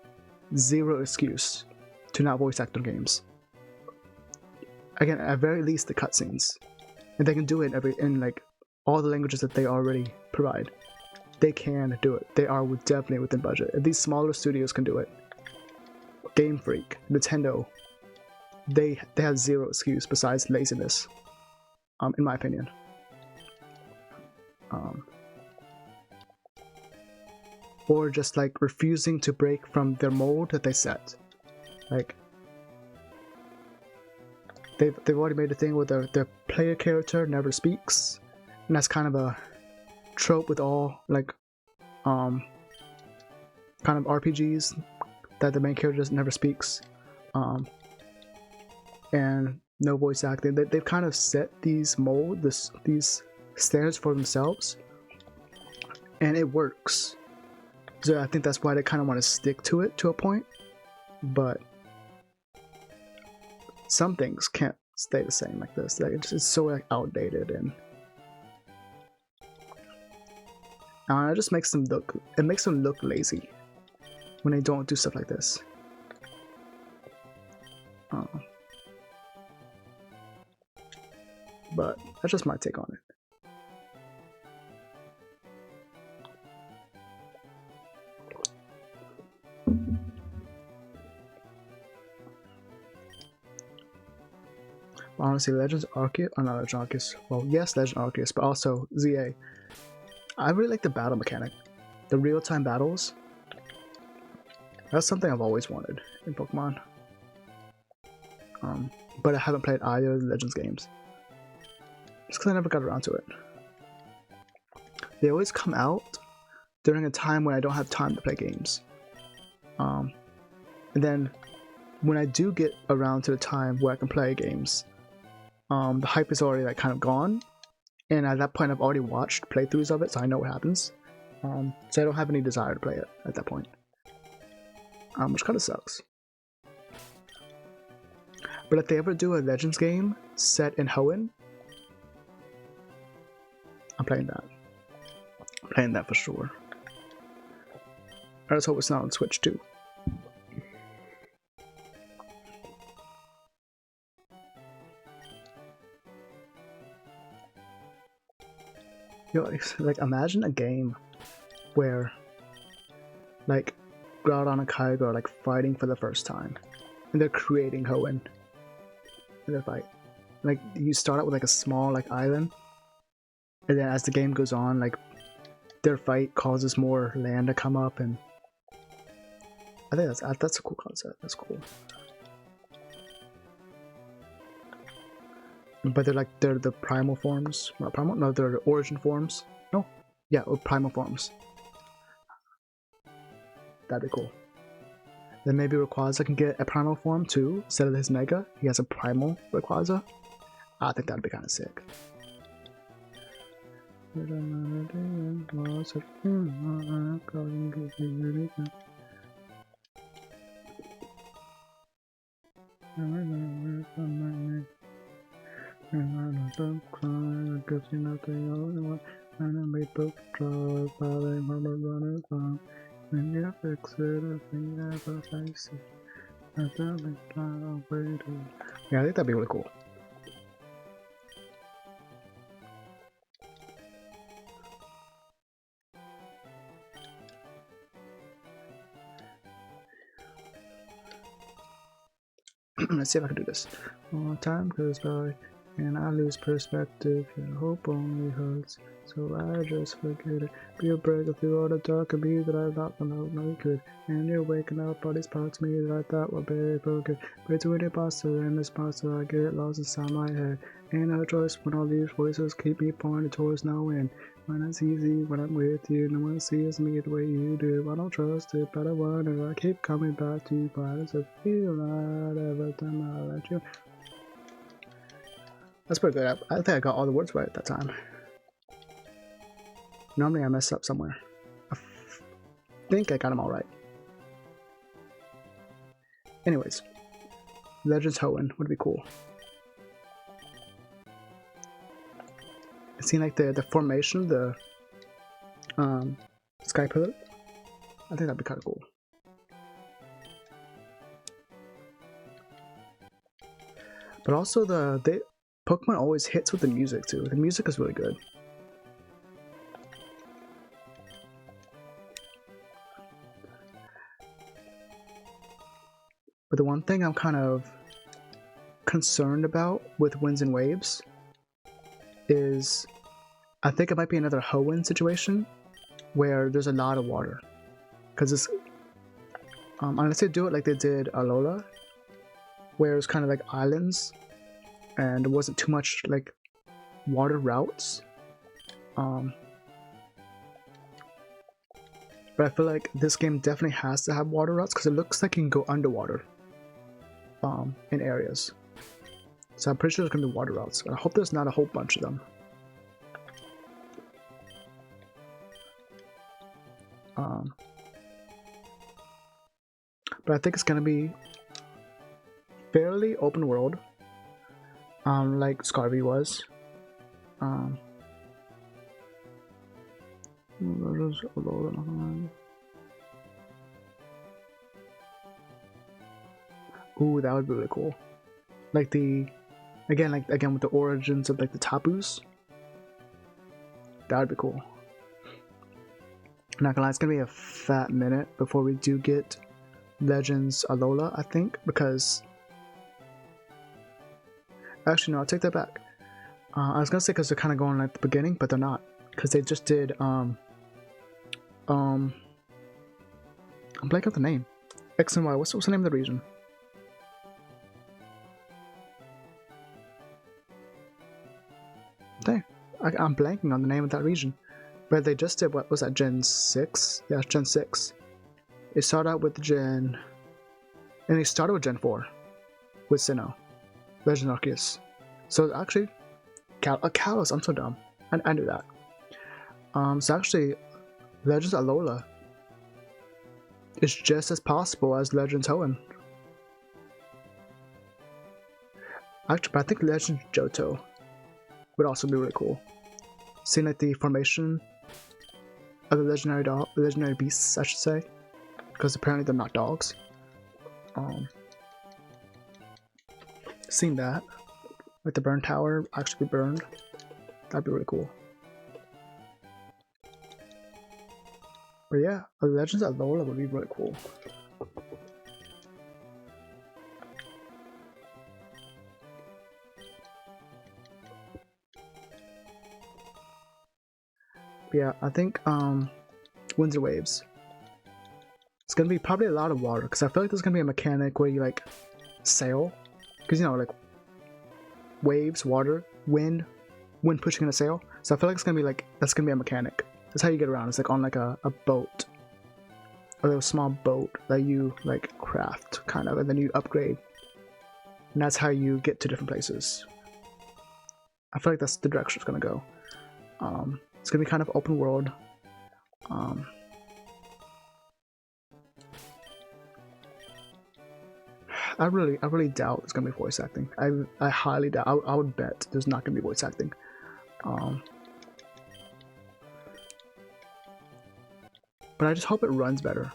excuse to not voice act their games. Again, at very least the cutscenes, and they can do it in like all the languages that they already provide. They can do it. They are definitely within budget. If these smaller studios can do it, Game Freak, Nintendo, they have zero excuse besides laziness, in my opinion. Or just like refusing to break from their mold that they set. Like they've already made a thing where their player character never speaks, and that's kind of a trope with all like kind of RPGs, that the main character never speaks, and no voice acting. They've kind of set these these standards for themselves, and it works. So I think that's why they kind of want to stick to it to a point, but some things can't stay the same like this. Like it's so like outdated, and it just makes them look lazy when they don't do stuff like this. But that's just my take on it. Honestly, Legends Arceus, not Legends Arceus. Well, yes, Legend Arceus, but also ZA. I really like the battle mechanic, the real-time battles. That's something I've always wanted in Pokemon. But I haven't played either of the Legends games, just because I never got around to it. They always come out during a time when I don't have time to play games. And then when I do get around to the time where I can play games, the hype is already like kind of gone, and at that point I've already watched playthroughs of it, so I know what happens. So I don't have any desire to play it at that point, which kind of sucks. But if they ever do a Legends game set in Hoenn, I'm playing that. I'm playing that for sure. I just hope it's not on Switch too. Yo, like imagine a game where like Groudon and Kyogre are like fighting for the first time, and they're creating Hoenn in their fight. Like you start out with like a small like island, and then as the game goes on, like their fight causes more land to come up, and I think that's a cool concept. That's cool. But they're the primal forms. Not primal? No, they're the origin forms. No, yeah, primal forms. That'd be cool. Then maybe Rayquaza can get a primal form too. Instead of his Mega, he has a primal Rayquaza. I think that'd be kind of sick. Yeah, I think that'd be really cool. Let's see if I can do this. More time goes by and I lose perspective, and hope only hurts, so I just forget it. Be a breaker through all the dark of me that I thought no good, and you're waking up all these parts of me that I thought were very broken. Between the imposter and this monster, I get lost inside my head. Ain't no choice when all these voices keep me pointed towards no end. When it's easy, when I'm with you, no one sees me the way you do. I don't trust it, but I wonder. I keep coming back to you, but it's a feel right every time I let you. That's pretty good. I think I got all the words right at that time. Normally I mess up somewhere. I think I got them all right. Anyways, Legends Hoenn would be cool. It seemed like the formation, the sky pillar. I think that'd be kind of cool. But also the Pokemon always hits with the music too. The music is really good. But the one thing I'm kind of concerned about with Winds and Waves is I think it might be another Hoenn situation where there's a lot of water. Because it's unless they do it like they did Alola, where it's kind of like islands and there wasn't too much like water routes. But I feel like this game definitely has to have water routes because it looks like you can go underwater in areas. So I'm pretty sure there's gonna be water routes. I hope there's not a whole bunch of them. But I think it's gonna be fairly open world, like Scarby was. Ooh, that would be really cool. Like again with the origins of like the Tapus. That would be cool. Not gonna lie, it's gonna be a fat minute before we do get Legends Alola, I think, because actually no, I'll take that back. I was gonna say because they're kind of going at the beginning, but they're not, because they just did I'm blanking out the name. X and Y. What's the name of the region? There, I'm blanking on the name of that region. But they just did, what was that, Gen 6? Yeah, Gen 6. It started out with Gen... And they started with Gen 4. With Sinnoh. Legend Arceus. So actually... Kalos, I'm so dumb. I knew that. So actually, Legends Alola is just as possible as Legends Hoenn. Actually, but I think Legends Johto would also be really cool. Seeing like the formation of the legendary beasts, I should say, because apparently they're not dogs. Seeing that, like the burn tower actually be burned, that'd be really cool. But yeah, a Legends Alola would be really cool. But yeah, I think Winds and Waves. It's gonna be probably a lot of water because I feel like there's gonna be a mechanic where you like sail, because you know like waves, water, wind pushing in a sail. So I feel like it's gonna be like that's gonna be a mechanic. That's how you get around. It's like on like a boat, a little small boat that you like craft kind of, and then you upgrade, and that's how you get to different places. I feel like that's the direction it's gonna go. It's gonna be kind of open world. I really doubt there's gonna be voice acting. I highly doubt. I would bet there's not gonna be voice acting. But I just hope it runs better.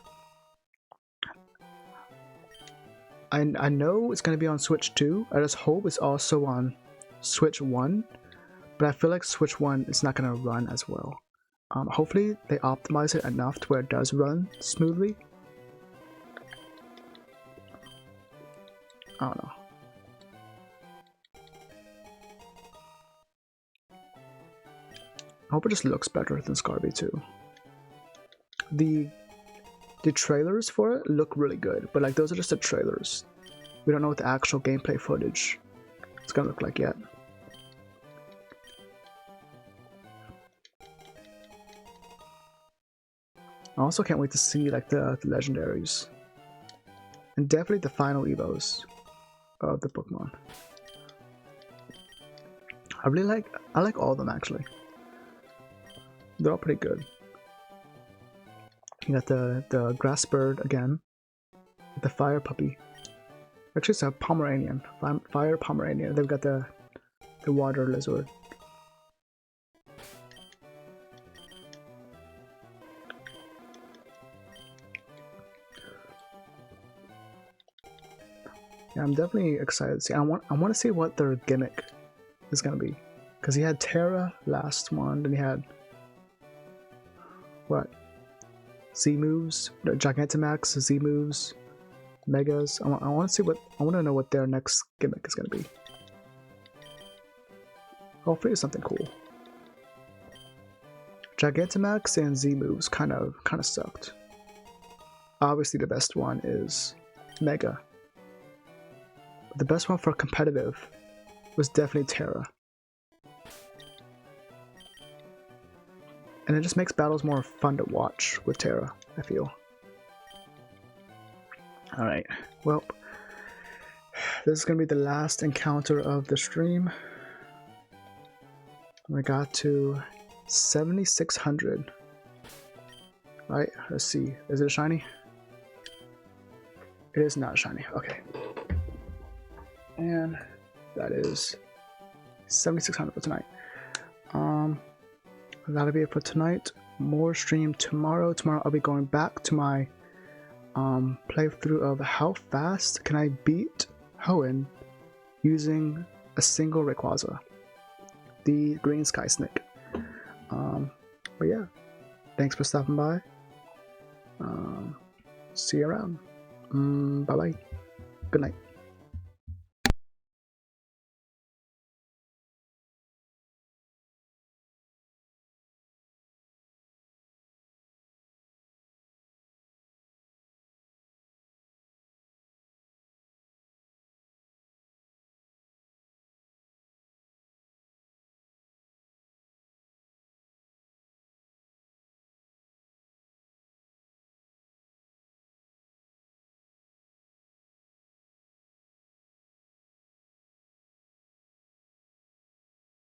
I know it's gonna be on Switch 2. I just hope it's also on Switch 1. But I feel like Switch 1 is not gonna run as well. Hopefully they optimize it enough to where it does run smoothly. I don't know. I hope it just looks better than Scarby too. The trailers for it look really good, but like those are just the trailers. We don't know what the actual gameplay footage is gonna look like yet. I also can't wait to see like the legendaries. And definitely the final evos of the Pokemon. I like all of them actually. They're all pretty good. You got the grass bird again, the fire puppy. Actually, it's a Pomeranian, fire Pomeranian. They've got the water lizard. Yeah, I'm definitely excited to see. I want to see what their gimmick is gonna be, because he had Terra last one, then he had what? Z moves, the Gigantamax, Z moves, Megas. I want to see what I want to know what their next gimmick is gonna be. Hopefully, it's something cool. Gigantamax and Z moves kind of sucked. Obviously, the best one is Mega. The best one for competitive was definitely Terra. And it just makes battles more fun to watch with Terra, I feel. Alright, well, this is going to be the last encounter of the stream. We got to 7,600. Right, let's see. Is it a shiny? It is not shiny, okay. And that is 7,600 for tonight. That'll be it for tonight. More stream tomorrow. Tomorrow I'll be going back to my playthrough of how fast can I beat Hoenn using a single Rayquaza, the Green Sky Snake. But yeah, thanks for stopping by. See you around. Bye bye. Good night.